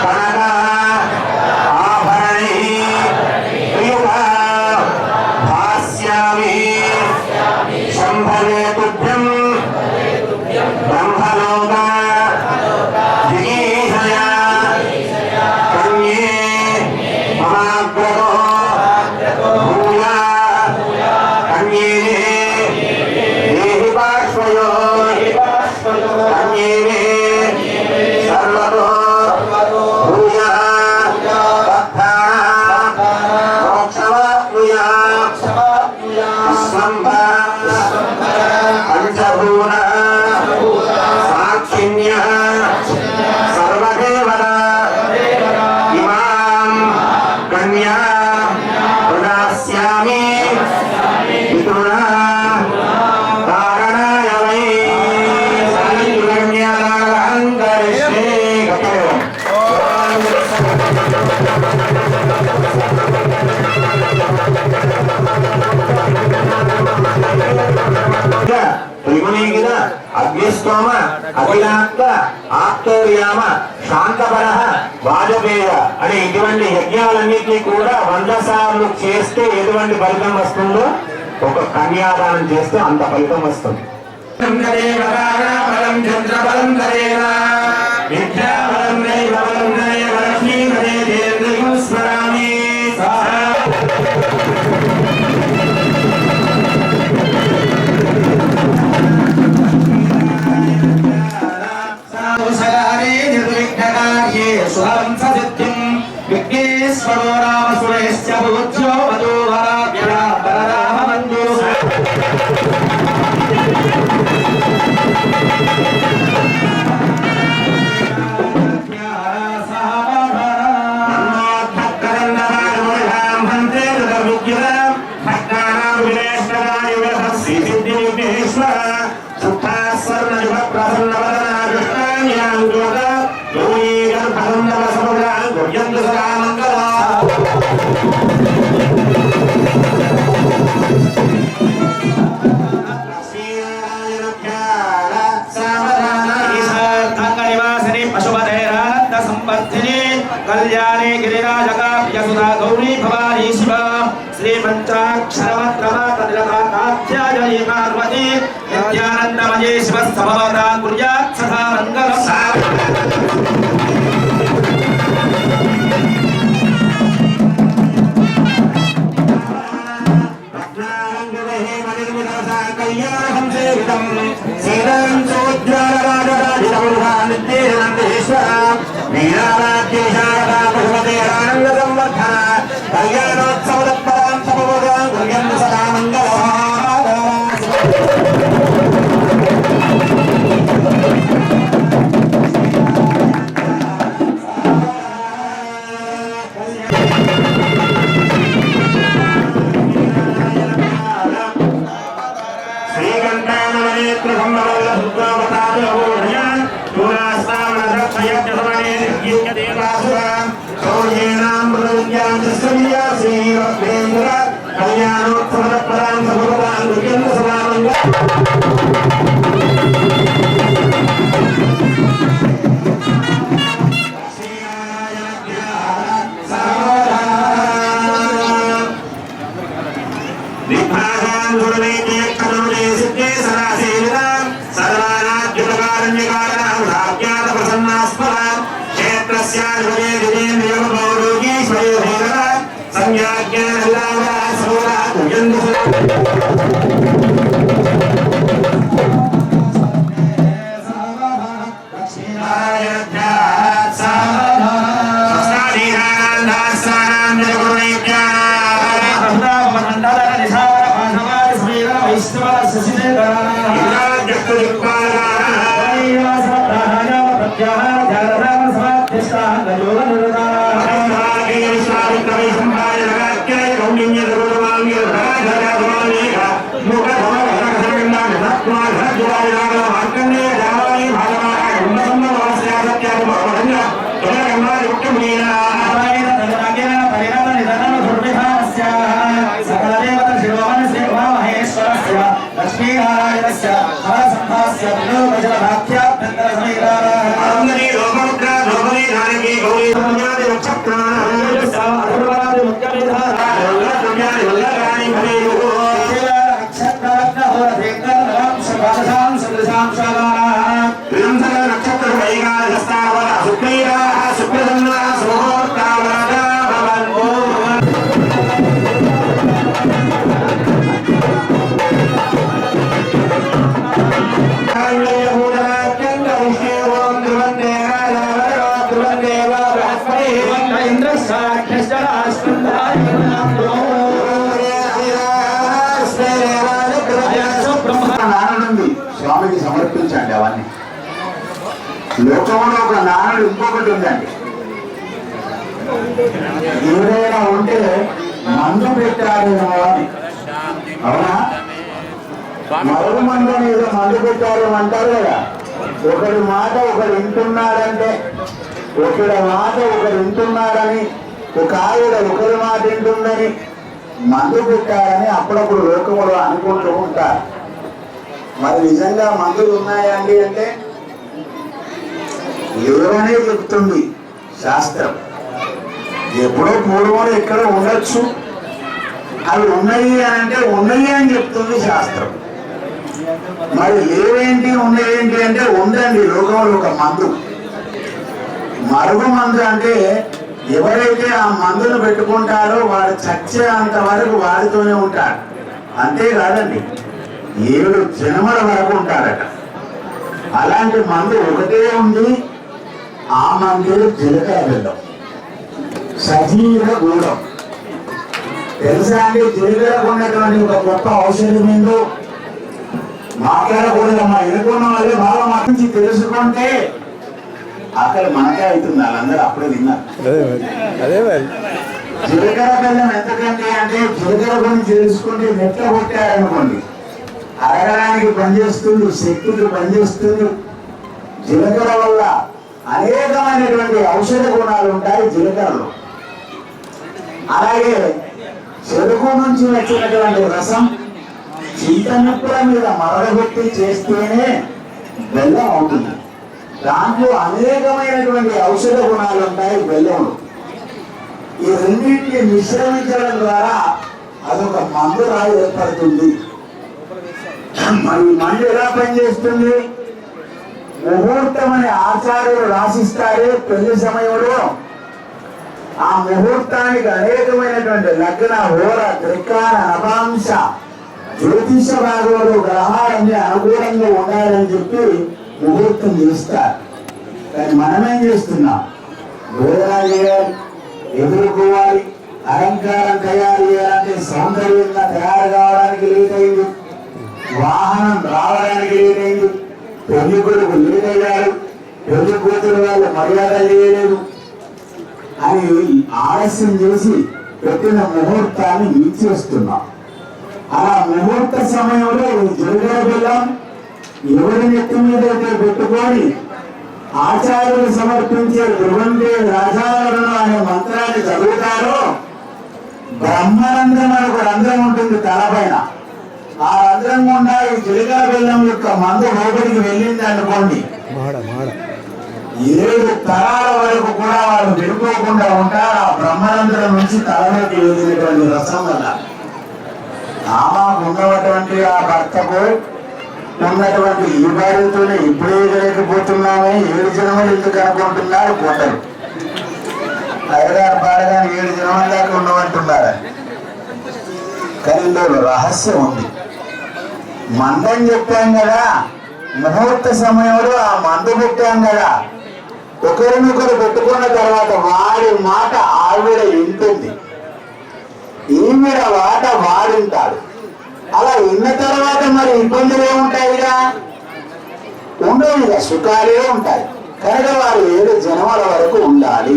కనక ఆభరణై ప్రియుత భాస్యామి శంభవే తుభ్యం బ్రహ్మలోక జిగీషయా కన్యే మహాగ్రహో భూయా కన్యే దేహి పార్శ్వయో కన్యే సర్వతో భూయా మోక్షవాప్నుయా స్వంభ పంచభూత సాక్షిణ్య సర్వదేవత ఇమాం కన్యా ప్రదాస్యామి పితృణా కారణాయ వై కన్యాదానం కరిష్యే. త్రిగుణీగిన అగ్నిస్తోమ అఖిలాత్మ ఆప్తోర్యామ శాంతపర వాజపేయ అనే ఇటువంటి యజ్ఞాలన్నింటినీ కూడా 100 సార్లు చేస్తే ఎటువంటి ఫలితం వస్తుందో ఒక కన్యాదానం చేస్తే అంత ఫలితం వస్తుంది. విఘ్నేశ్వరో రామ సురేశ్చ భూజ్యో వధూవరాభ్య బలరామ మంజురు कल्याणे गिरिराजकाभ्य सुधा गौरी भवानी शिवा श्रीपञ्चाक्षरमत्रमातनिरताकाध्यायी पार्वती नित्यानन्दमये शिवस्तभवता कुर्यात् सदा मङ्गलम् కళ్యాణోత్సవపరాం సమపదాం దుర్గంధ సమానంగా స్వామికి సమర్పించండి. అవన్నీ లోకంలో ఒక నానుడు ఇంకొకటి ఉందండి. ఎవరైనా ఉంటే మందు పెట్టారేమో అని. అవునా? మరో మందు ఏదో మందు పెట్టారు అంటారు కదా. ఒకరి మాట ఒకరు వింటున్నారంటే, ఒకరి మాట ఒకరు వింటున్నారని, ఒక ఆవిడ ఒకరి మాట వింటుందని మందు పెట్టారని అప్పుడప్పుడు లోకంలో అనుకుంటూ ఉంటారు. మరి నిజంగా మందులు ఉన్నాయండి అంటే ఎవరనే చెప్తుంది శాస్త్రం. ఎప్పుడో పూర్వం ఎక్కడ ఉండొచ్చు, అవి ఉన్నాయి అని అంటే ఉన్నాయి అని చెప్తుంది శాస్త్రం. మరి లేవేంటి ఉన్నాయేంటి అంటే ఉందండి లోకంలో ఒక మందు. మరుగు మందు అంటే ఎవరైతే ఆ మందును పెట్టుకుంటారో వాడు చచ్చే అంతవరకు వాడితోనే ఉంటాడు. అంతేకాదండి, 7 జన్మల వరకు ఉంటారట. అలాంటి మందు ఒకటే ఉంది. ఆ మందు జీలకర్ర బెల్లం, సజీవ గూఢం. తెలుసా అండి? జీలకర్రకు ఉన్నటువంటి ఒక గొప్ప ఔషధం ఏందో మాట్లాడకూడదమ్మా. ఎదుర్కొన్న వాళ్ళే బాగా మంచి తెలుసుకుంటే అక్కడ మనకే అవుతుంది. వాళ్ళందరూ అప్పుడే విన్నారు. జీలకర్ర బెల్లం ఎందుకంటే అంటే జీలకర్ర గురించి తెలుసుకుంటే నెట్ల కొట్టారనుకోండి, అరగడానికి పనిచేస్తుంది, శక్తికి పనిచేస్తుంది. జీలకర్ర వల్ల అనేకమైనటువంటి ఔషధ గుణాలు ఉంటాయి జీలకర్రలో. అలాగే చెరుకు నుంచి వచ్చినటువంటి రసం చింతనిప్పుల మీద మరగబెట్టి చేస్తేనే బెల్లం అవుతుంది. దాంట్లో అనేకమైనటువంటి ఔషధ గుణాలు ఉంటాయి బెల్లంలో. ఈ రెండింటిని మిశ్రమించడం ద్వారా అదొక మందు రాయి ఏర్పడుతుంది. మరి మందు ఎలా పనిచేస్తుంది? ముహూర్తం అనే ఆచార్యులు రాసిస్తారే పెళ్లి సమయంలో. ఆ ముహూర్తానికి అనేకమైనటువంటి లగ్న, హోర, త్రికాల, నవాంశ, జ్యోతిష భాగంలో గ్రహాలన్నీ అనుకూలంగా ఉండాలని చెప్పి ముహూర్తం చేస్తారు. కానీ మనమేం చేస్తున్నాం? భోజనాలు చేయాలి, ఎదుర్కోవాలి, అలంకారం తయారు చేయాలంటే సౌందర్యంగా తయారు కావడానికి లేట్ అయింది, వాహనం రావడానికి లేట్ అయింది, పెళ్లి కొడుకు లేట్ అయ్యారు, పెళ్లి కూతురు వాళ్ళు మర్యాద చేయలేదు అని ఆలస్యం చేసి పెట్టిన ముహూర్తాన్ని మించేస్తున్నాం. అలా ముహూర్త సమయంలో జీలకర్ర బెల్లం ఎవరి నెత్తి మీద అయితే పెట్టుకొని ఆచార్యులు సమర్పించే ధ్రువందే రాజావరణ అనే మంత్రాన్ని చదువుతారో బ్రహ్మరంధ్రం అని ఒక రంధ్రం ఉంటుంది తలపైన. ఆ రంధ్రం గుండా ఈ జీలకర్ర బెల్లం యొక్క మందు లోపలికి వెళ్ళింది అనుకోండి, 7 తరాల వరకు కూడా వాళ్ళు విడిపోకుండా ఉంటారు. ఆ బ్రహ్మరంధ్రం నుంచి తలలోకి వెళ్ళినటువంటి రసం వల్ల ఆమెకు ఉన్నటువంటి ఆ భర్తకు ఉన్నటువంటి ఈ భార్యతోనే ఇప్పుడే ఎగలేకపోతున్నామే, 7 జన్మలు ఎందుకు అనుకుంటున్నారు కొందరు. అయ్యగారు పాడగానే 7 జన్మల దాకా ఉండమంటున్నారు. కానీ ఇందులో రహస్యం ఉంది. మందం చెప్పాం కదా, ముహూర్త సమయంలో ఆ మందు పెట్టాం కదా, ఒకరినొకరు పెట్టుకున్న తర్వాత వాడి మాట ఆవిడ వింటుంది, ఈవిడ మాట వాడింటాడు. అలా విన్న తర్వాత మరి ఇబ్బందులు ఏముంటాయిగా? ఉండవుగా, సుఖాలే ఉంటాయి. కనుక వారు 7 జన్మల వరకు ఉండాలి.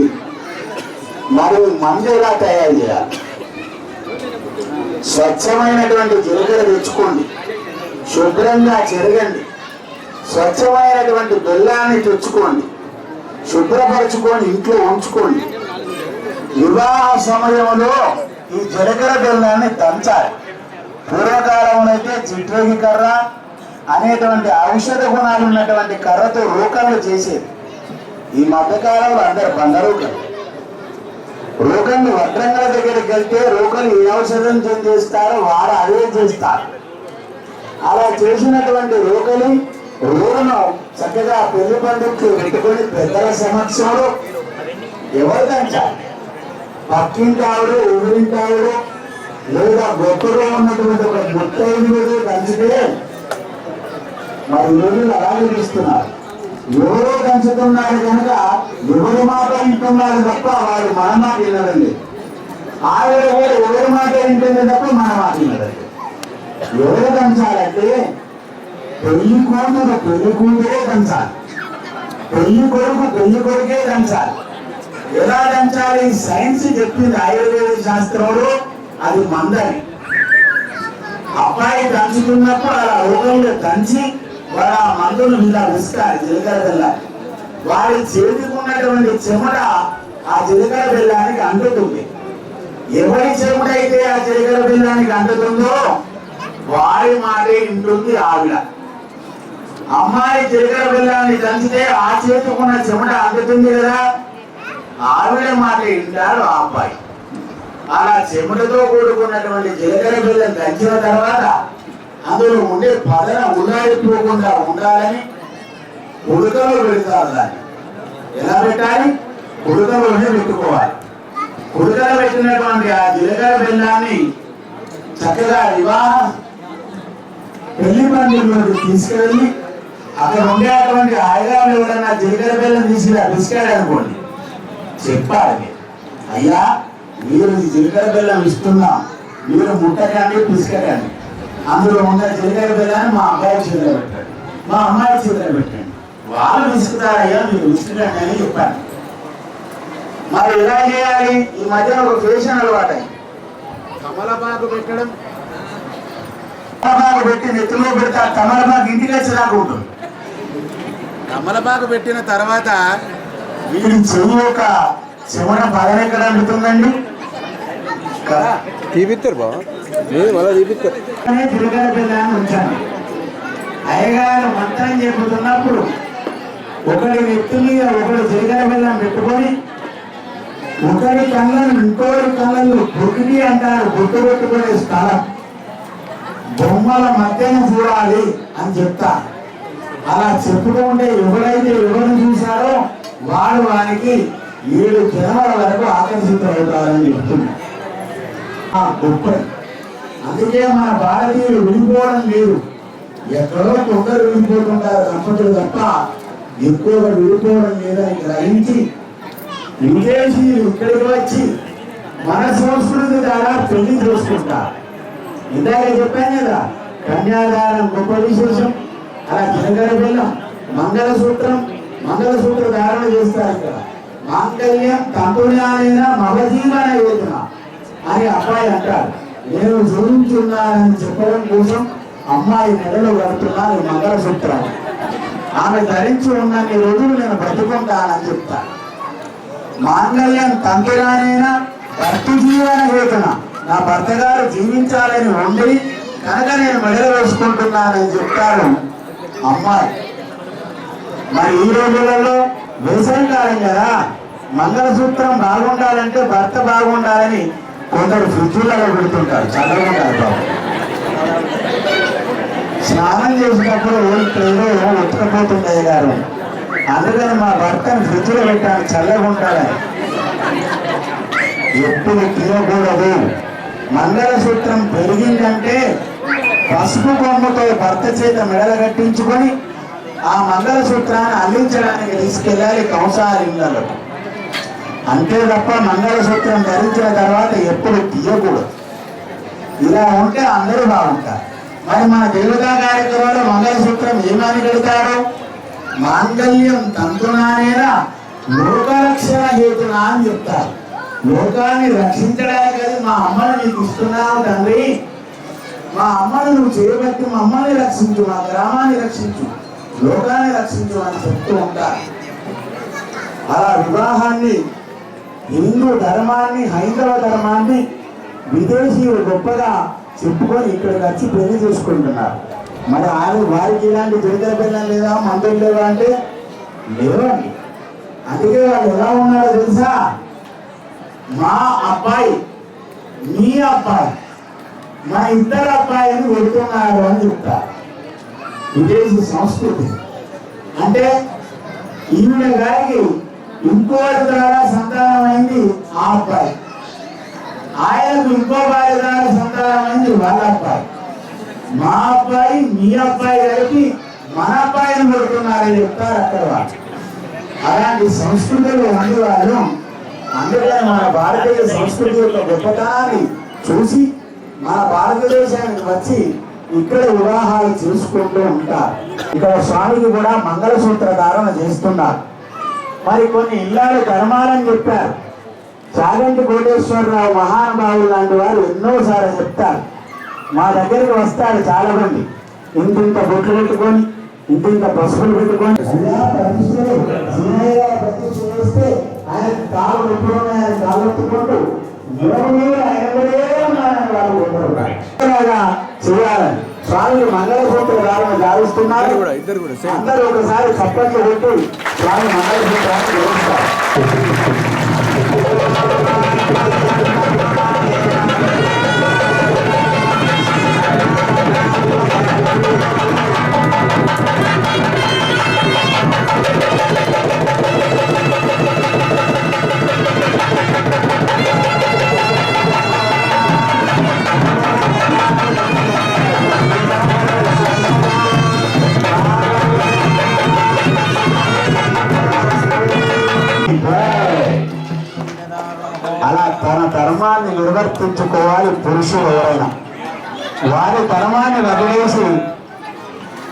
మరి మందు ఎలా తయారు చేయాలి? స్వచ్ఛమైనటువంటి జీలకర్ర తెచ్చుకోండి, శుభ్రంగా చెరగండి. స్వచ్ఛమైనటువంటి బెల్లాన్ని తెచ్చుకోండి, శుభ్రపరచుకొని ఇంట్లో ఉంచుకోండి. వివాహ సమయంలో ఈ జీలకర్ర బెల్లాన్ని దంచాలి. పూర్వకాలంలో అయితే చిట్రేగి కర్ర అనేటువంటి ఔషధ గుణాలు ఉన్నటువంటి కర్రతో రూకలు చేసేది. ఈ మధ్యకాలంలో అందరు బండరూకలు. రోగంలు వడ్రంగల దగ్గరికి వెళ్తే రోగలు ఏ ఔషధం చేస్తారో వారు అదే చేస్తారు. అలా చేసినటువంటి రోగలు రోగను చక్కగా పెళ్లి పండుగకు పెట్టుకొని పెద్దల సమక్షంలో ఎవరు దంచాలి? పక్కింటి ఆవిడ, ఎదురింటి ఆవిడ, లేదా గొప్పగా ఉన్నటువంటి ఒక ముత్తైదుడు దంచితే మరి రోజులు అలాగే తీస్తున్నారు. ఎవరో దంచుతున్నారు కనుక ఎవరి మాట వింటున్నారు తప్ప వారు మన మాట వినరండి. ఆవిడ కూడా ఎవరి మాట వింటుంది తప్ప మన మాట వినరండి. ఎవరు దంచాలంటే పెళ్లి కూతురే దంచాలి, పెళ్లి కొడుకే దంచాలి. ఎలా దంచాలి? సైన్స్ చెప్పింది ఆయుర్వేద శాస్త్రంలో. అది మందని. అబ్బాయి దంచుతున్నప్పుడు అలా రోగంలో దంచి వాడు ఆ మందును మీద విసుకాలి, జీలకర్ర బెల్లాన్ని. వాడి చేతికి ఉన్నటువంటి చెమట ఆ జీలకర్ర బెల్లానికి అంటుతుంది. ఎవరి చెమట అయితే ఆ జీలకర్ర బెల్లానికి అంటుతుందో వాడి మాటే వింటుంది ఆవిడ. అమ్మాయి జీలకర్ర బెల్లాన్ని దంచితే ఆ చేతికి ఉన్న చెమట అందుతుంది కదా, ఆవిడ మాట వింటాడు ఆ అబ్బాయి. అలా చెమటతో కూడుకున్నటువంటి జీలకర్ర బెల్లం దంచిన తర్వాత అందులో ఉండే పదన ఉల్లాడిపోకుండా ఉండాలని ఉడకలో పెడతారు. దాన్ని ఎలా పెట్టాలి? ఉడకలోనే పెట్టుకోవాలి. ఉడకలో పెట్టినటువంటి ఆ జీలకర్ర బెల్లాన్ని చక్కగా వివాహం పెళ్లి పండుగలోకి తీసుకెళ్ళి అక్కడ ఉండేటువంటి ఆయుధాలు ఎవరైనా జీలకర్ర బెల్లం తీసుకురా బిస్కెట్ అనుకోండి, చెప్పాలి, అయ్యా మీరు జీలకర్ర బెల్లం ఇస్తున్నాం, మీరు ముట్టకండి పిసుకకండి. అందులో ఉన్న జీలకర్ర బెల్లాన్ని మా అబ్బాయి చేతిలో పెట్టండి, మా అమ్మాయి చేతిలో పెట్టండి. వాళ్ళు విసుకుతారయ్యా, మీరు విసుకురండి అని చెప్పాను. మరి ఎలా చేయాలి? ఈ మధ్య ఒక ఫ్యాషన్ అలవాటు. తమలపాకు పెట్టడం, తమలపాకు పెట్టి నెత్తిలో పెడితే ఆ తమలపాకు ఇంటికి వచ్చేదాకా ఉంటుంది. తమలపాకు పెట్టిన తర్వాత వీడి చెవి యొక్క చెమట పదన ఎక్కడ అందుతుందండి? తీపిస్తారు బాబా, మళ్ళీ తీపిస్తారు. జీలకర్ర బెల్లాన్ని ఉంచాను. అయ్యగారు మంత్రం చెబుతున్నప్పుడు ఒకటి నెత్తి మీద ఒకటి జీలకర్ర బెల్లం పెట్టుకొని ఒకటి కళ్ళను ఇంకోటి కళ్ళను బొట్టుకి అంటారు, బొట్టు పెట్టుకునే స్థలం బొమ్మల మధ్యన చూడాలి అని చెప్తా. అలా చెప్పుతూ ఉంటే ఎవరైతే ఎవరిని చూశారో వాడు వానికి 7 జన్మల వరకు ఆకర్షితులవుతారని చెప్తుంది. గొప్ప. అందుకే మన భారతీయులు విడిపోవడం లేదు. ఎక్కడో కొందరు విడిపోతుంటారు దంపతులు తప్ప ఎక్కువగా విడిపోవడం లేదని గ్రహించి విదేశీయులు ఇక్కడికి వచ్చి మన సంస్కృతి ద్వారా పెళ్లి చేసుకుంటారు. ఇందాక చెప్పాను కదా, కన్యాదానం గొప్ప విశేషం. అలా జీలకర్ర బెల్లం, మంగళసూత్ర ధారణ చేస్తారు. ఇక్కడ మాంగళ్యం తంతుర్యాలైన మగజీవన యోజన అని అబ్బాయి అంటారు. నేను జోడించున్నానని చెప్పడం కోసం అమ్మాయి మెడలో కడుతున్నాను మంగళసూత్రం. ఆమె ధరించి ఉన్నన్ని రోజులు నేను బ్రతుకుంటానని చెప్తాను. మాంగళ్యం తంతురానైనా భర్తీ ఉపజీవన హేతున నా భర్త గారు జీవించాలని ఉండి కనుక నేను మెడలు వేసుకుంటున్నానని చెప్తారు అమ్మాయి. మరి ఈ రోజులలో వేసవికాలం కదా, మంగళసూత్రం బాగుండాలంటే భర్త బాగుండాలని కొందరు ఫ్రిడ్జ్లలో పెడుతుంటారు, చల్లగా ఉంటారు బాబు. స్నానం చేసినప్పుడు ఏదో ఉతకపోతుంటాయి గారు, అందుకని మా భర్తను ఫ్రిడ్జ్లో పెట్టాను చల్లగా ఉంటాడని. ఎప్పుడు తినకూడదు. మంగళసూత్రం పెరిగిందంటే పసుపు కొమ్ముతో భర్త చేత మెడలు కట్టించుకొని ఆ మంగళసూత్రాన్ని అల్లించడానికి తీసుకెళ్ళాలి కంసాలింగంలో. అంతే తప్ప మంగళసూత్రం ధరించిన తర్వాత ఎప్పుడు తీయకూడదు. ఇలా ఉంటే అందరూ బాగుంటారు. మరి మన దేవతా కార్యక్రమంలో మంగళసూత్రం ఏమని కడతారు? మాంగళ్యం తంతునానేనా లోకరక్షణ హేతునా అని చెప్తారు. లోకాన్ని రక్షించడానికి అది మా అమ్మను నీకు ఇస్తున్నావు తండ్రి, మా అమ్మను నువ్వు చేయబట్టి మా అమ్మని రక్షించు, మా గ్రామాన్ని రక్షించు, లోకాన్ని రక్షించు అని చెప్తూ ఉంటారు. అలా వివాహాన్ని, హిందూ ధర్మాన్ని, హైందవ ధర్మాన్ని విదేశీయులు గొప్పగా చెప్పుకొని ఇక్కడికి వచ్చి పెళ్లి చేసుకుంటున్నారు. మరి వారికి ఇలాంటి జీవిత పిల్లలు లేదా, మందులు లేవా అంటే లేవండి. అందుకే వాళ్ళు ఎలా ఉన్నారో తెలుసా? మా అబ్బాయి, మీ అబ్బాయి, మా ఇద్దరు అబ్బాయిని వెళ్తున్నారు అని చెప్తారు. విదేశీ సంస్కృతి. అంటే ఈవిడ గారికి ఇంకోటి ద్వారా సంతానం అయింది ఆ అబ్బాయి, ఆయనకు ఇంకో భార్య ద్వారా సంతానం అయింది వాళ్ళ అబ్బాయి. మా అబ్బాయి మీ అబ్బాయి కలిపి మన అబ్బాయిని పెడుతున్నారని చెప్తారు అక్కడ వాళ్ళు. అలాంటి సంస్కృతులు ఉంది వాళ్ళు. అందుకని మన భారతీయ సంస్కృతి యొక్క గొప్పతనాన్ని చూసి మన భారతదేశానికి వచ్చి ఇక్కడ వివాహాలు చేసుకుంటూ ఉంటారు. ఇక్కడ స్వామికి కూడా మంగళసూత్ర ధారణ చేస్తున్నారు. మరి కొన్ని ఇళ్ళాలు ధర్మాలని చెప్పారు. చాగంటి కోటేశ్వరరావు మహానుభావులు లాంటి వారు ఎన్నోసార్లు చెప్తారు. మా దగ్గరికి వస్తాడు చాలా మంది, ఇంత బొట్లు పెట్టుకొని, ఇంత పసుపులు పెట్టుకొని చేస్తే ఆయన కాలు పెట్టుకొని ఆయన కాలు పెట్టుకుంటూ చేయాలని స్వామికి మంగళసూత్ర ధారణ గావిస్తున్నారు. అందరూ ఒకసారి చప్పట్లు పెట్టి స్వామి మంగళసూత్రాన్ని జరుపుతారు. అలా తన ధర్మాన్ని నిర్వర్తించుకోవాలి పురుషులు ఎవరైనా. వారి ధర్మాన్ని వదిలేసి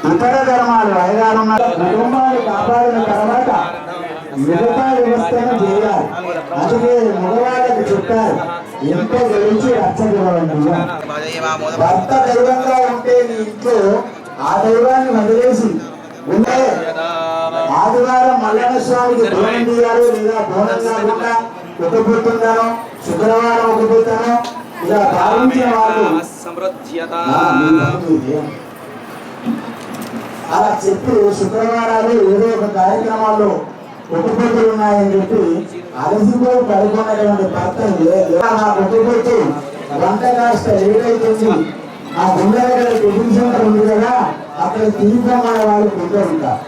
ఇతర ధర్మాలు వైరాలున్న కుటుంబాన్ని కాపాడిన తర్వాత మిగతా వ్యవస్థను చేయాలి. అందుకే మగవాళ్ళకి చెప్పారు, ఎంతో గెలిచి రచ్చగలవండి. భర్త దైవంగా ఉంటే నీ ఇంట్లో ఆ దైవాన్ని వదిలేసి ఉంటే ఆదివారం మల్లన్న స్వామికి బోనం తీయాలి, లేదా బోనం కాకుండా ఒకపోతున్నాను, శుక్రవారం ఒకపోతాను, ఇలా భావించిన వాళ్ళు అలా చెప్పి శుక్రవారాలు ఏదో ఒక కార్యక్రమాల్లో ఒకపోతులు ఉన్నాయని చెప్పి అలసిపోయి పడుకున్నటువంటి భర్త నాకు ఒకపోతు వంట కాస్త ఏదైతుంది ఆ గుండె దగ్గర టిఫిన్ సెంటర్ ఉంది కదా, అక్కడ తిరిగిపోమనే వాళ్ళు గుండె ఉంటారు.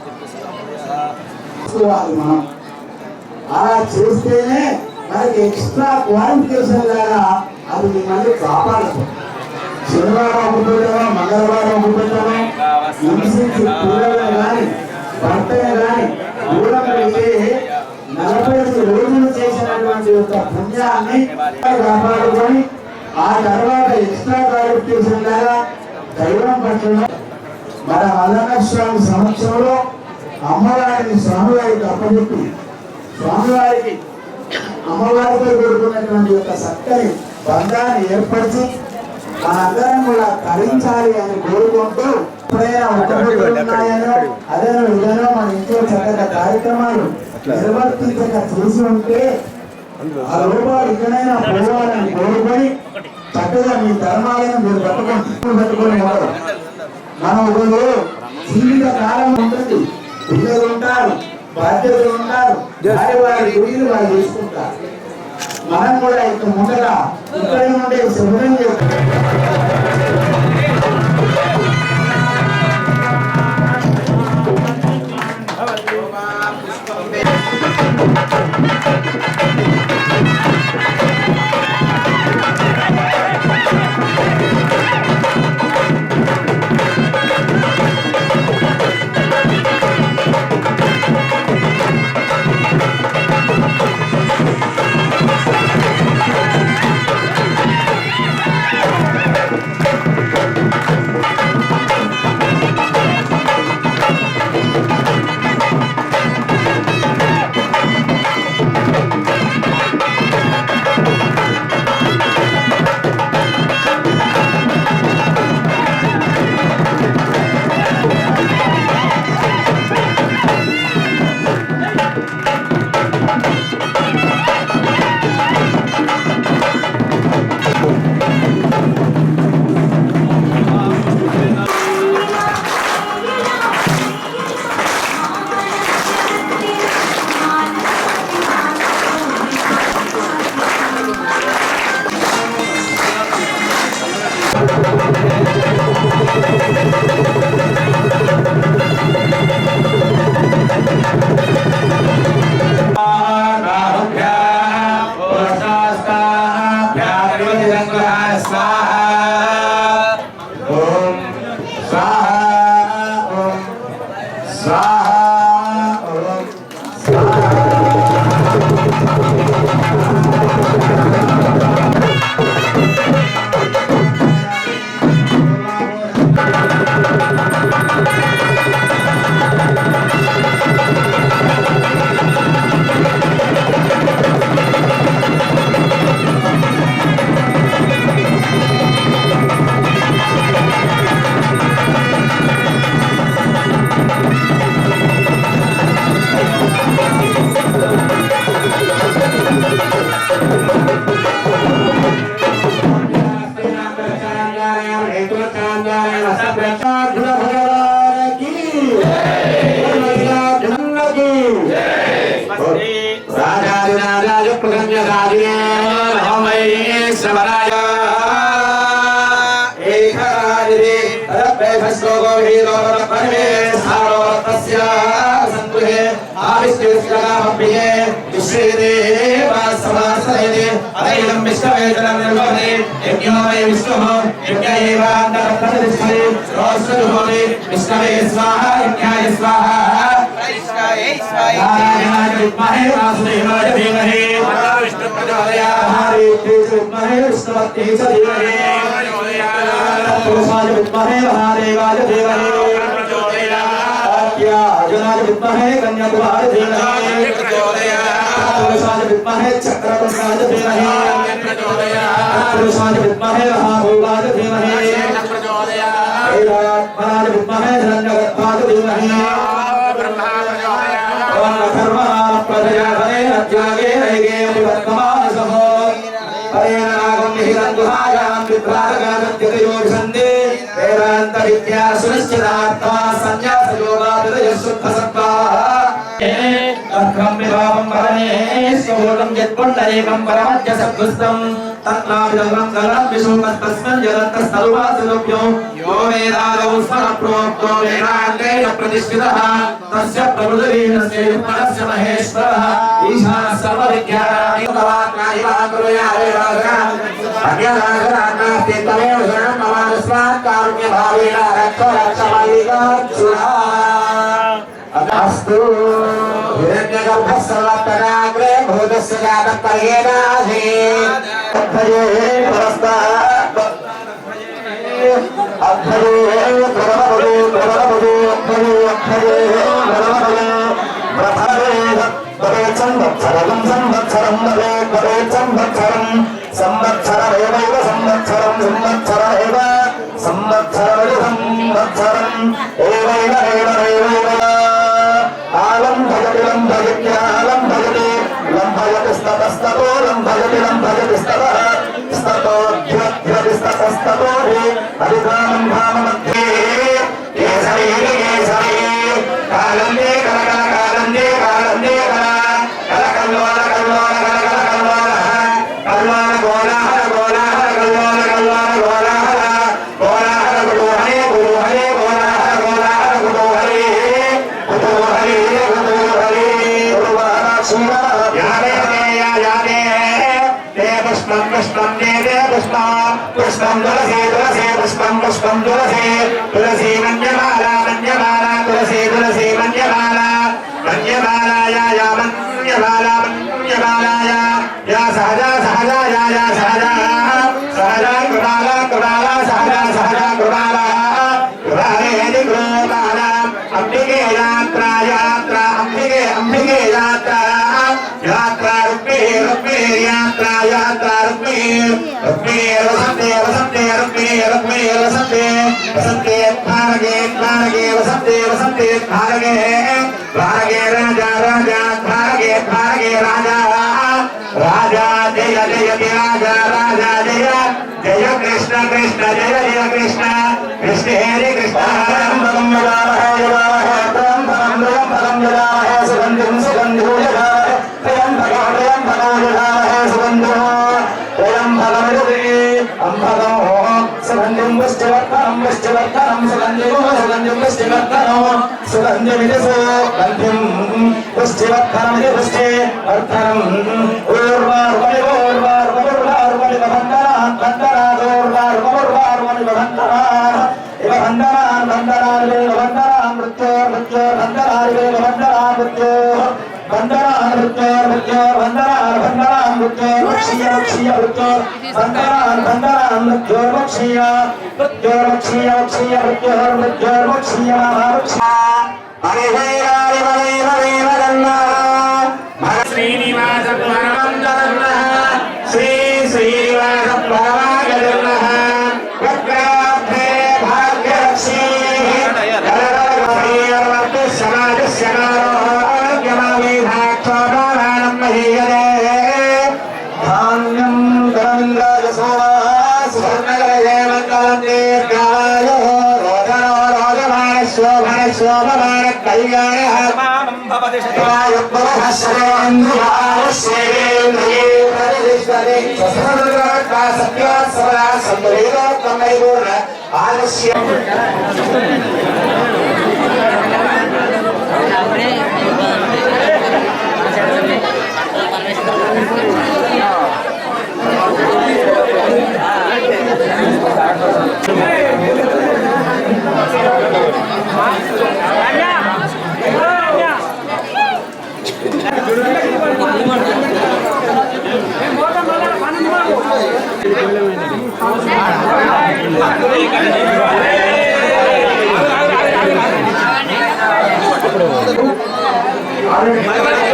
మనం అలా చేస్తేనే మనకి ఎక్స్ట్రా క్వాలిఫికేషన్ లాగా అది మిమ్మల్ని కాపాడుతుంది. శనివారం ఒప్పుకుంటామో, మంగళవారం ఒప్పుకుంటామో, హింసించి పిల్లలు కానీ భర్తనే కానీ దూరం పెడితే 45 రోజులు చేసినటువంటి యొక్క పుణ్యాన్ని కాపాడుకొని ఆ తర్వాత ఎక్స్ట్రా క్వాలిఫికేషన్ లాగా దైవం పట్ల మన మల్లన్న స్వామి సమక్షంలో అమ్మవారిని స్వామివారికి అప్పచెప్పి స్వామివారికి అమ్మవారితో కూడుకున్నటువంటి యొక్క చక్కని బంధాన్ని ఏర్పరిచి మనందరం కూడా తరించాలి అని కోరుకుంటూ ఎప్పుడైనా ఉన్నాయనో అదేనో ఇదనో మన ఇంట్లో చక్కగా కార్యక్రమాలు నిర్వర్తించక చేసి ఉంటే ఆ లోపాలు ఇక్కడైనా పోవాలని కోరుకొని చక్కగా మీ ధర్మాలను మీరు పెట్టుకొని ఉంటారు. మనం ఒకరు జీవిత కాలం ఉంటుంది, పిల్లలు ఉంటారు, బాధ్యతలు ఉంటారు, వారి గుడిలు వారు చేసుకుంటారు. మనం కూడా ఇక్కడ ముందర ఇక్కడే ఉండే శుభ్రం ఆలం భగతి లం భగత్యాలం భగతి లం భగతి స్తతస్తతో జగతిలం భజతిస్తవః స్తతోధ్యధ్యతిస్తతస్తతోహి అధికానం భామమధ్యే కేసరీ కేసరీ కాలందే కలకల కాలందే కాలందే కల కలకల్లోల కల్లోల కలకల కల్లోల కల్లోల గోలాహల గోలాహల కల్లోల కల్లోల గోలాహల గోలాహల గురుహరే గురుహరే గోలాహల గోలాహల గురుహరే గురుహరే గురుహరే గురువారాక్షిణ యాదే యాదే దే పుష్పం పుష్పం దే పుష్పం పుష్పం తులసి తులసి పుష్పం పుష్పం తులసి తులసి మన్యమాల మన్యమాల తులసి తులసి మన్యమాల మన్యమాలాయ యా మన్యమాల మన్యమాలాయ యా సహజ సహజ యా సహజ సహజ కృపాల కృపాల సహజ సహజ కృపాల కృపాలే కృపాల అంబికే యాత్ర యాత్ర అంబికే అంబికే యాత్ర యాత్ర రుక్మి రుక్మి యాత్ర యాత్ర రుక్మి రుక్మి వసంతే వసంతే రుక్మి రుక్మి వసంతే వసంతే భారగే భారగే వసంతే వసంతే భారగే భారగే రాజా రాజా భారగే భారగే రాజా రాజా జయ జయ రాజా రాజా జయ జయ కృష్ణ కృష్ణ జయ జయ కృష్ణ కృష్ణ హరే కృష్ణ భగం సుగంధిం సుగంధో సుగంధిం పుష్టివర్ధనం పుష్టివర్ధనం సుగంధిం సుగంధిం పుష్టివర్ధనం సుగంధిమిదిశో గంధిం పుష్టివర్ధనమిది పుష్టివర్ధనం ఊర్వార్వణి ఊర్వార్వణి బంధనాన్ బంధనాదోర్వార్వణి బంధనాన్ ఇవ బంధనాన్ బంధనాన్ బంధనాన్ మృత్యో మృత్యో బంధనాన్ బంధనాన్ మృత్యో బంధనాన్ మృత్యో మృత్యో బంధనాన్ బంధనాన్ మృత్యో మక్షీయ మక్షీయ మృత్యో బంధనాన్ బంధనాన్ మృత్యో మక్షీయ మృత్యో మక్షీయ మక్షీయ మృత్యో మృత్యో మక్షీయ మక్షీయ హరి హరి హరి హరి హరి హరి శ్రీనివాస పరమంతరన్నః శ్రీ శ్రీనివాస పరమాగజన్నః వక్రాభే భాగ్యలక్ష్మీ కలకలకైర్వర్తి సమాజస్యకారో ఆరోగ్యమావేధాక్షోభానం మహీయతే ధాన్యం ధనమింద్రాజసో సువర్ణగలయేమంగళం దీర్ఘాయో రోదనో రోదమాన శోభన శోభమాన కళ్యాణః All right.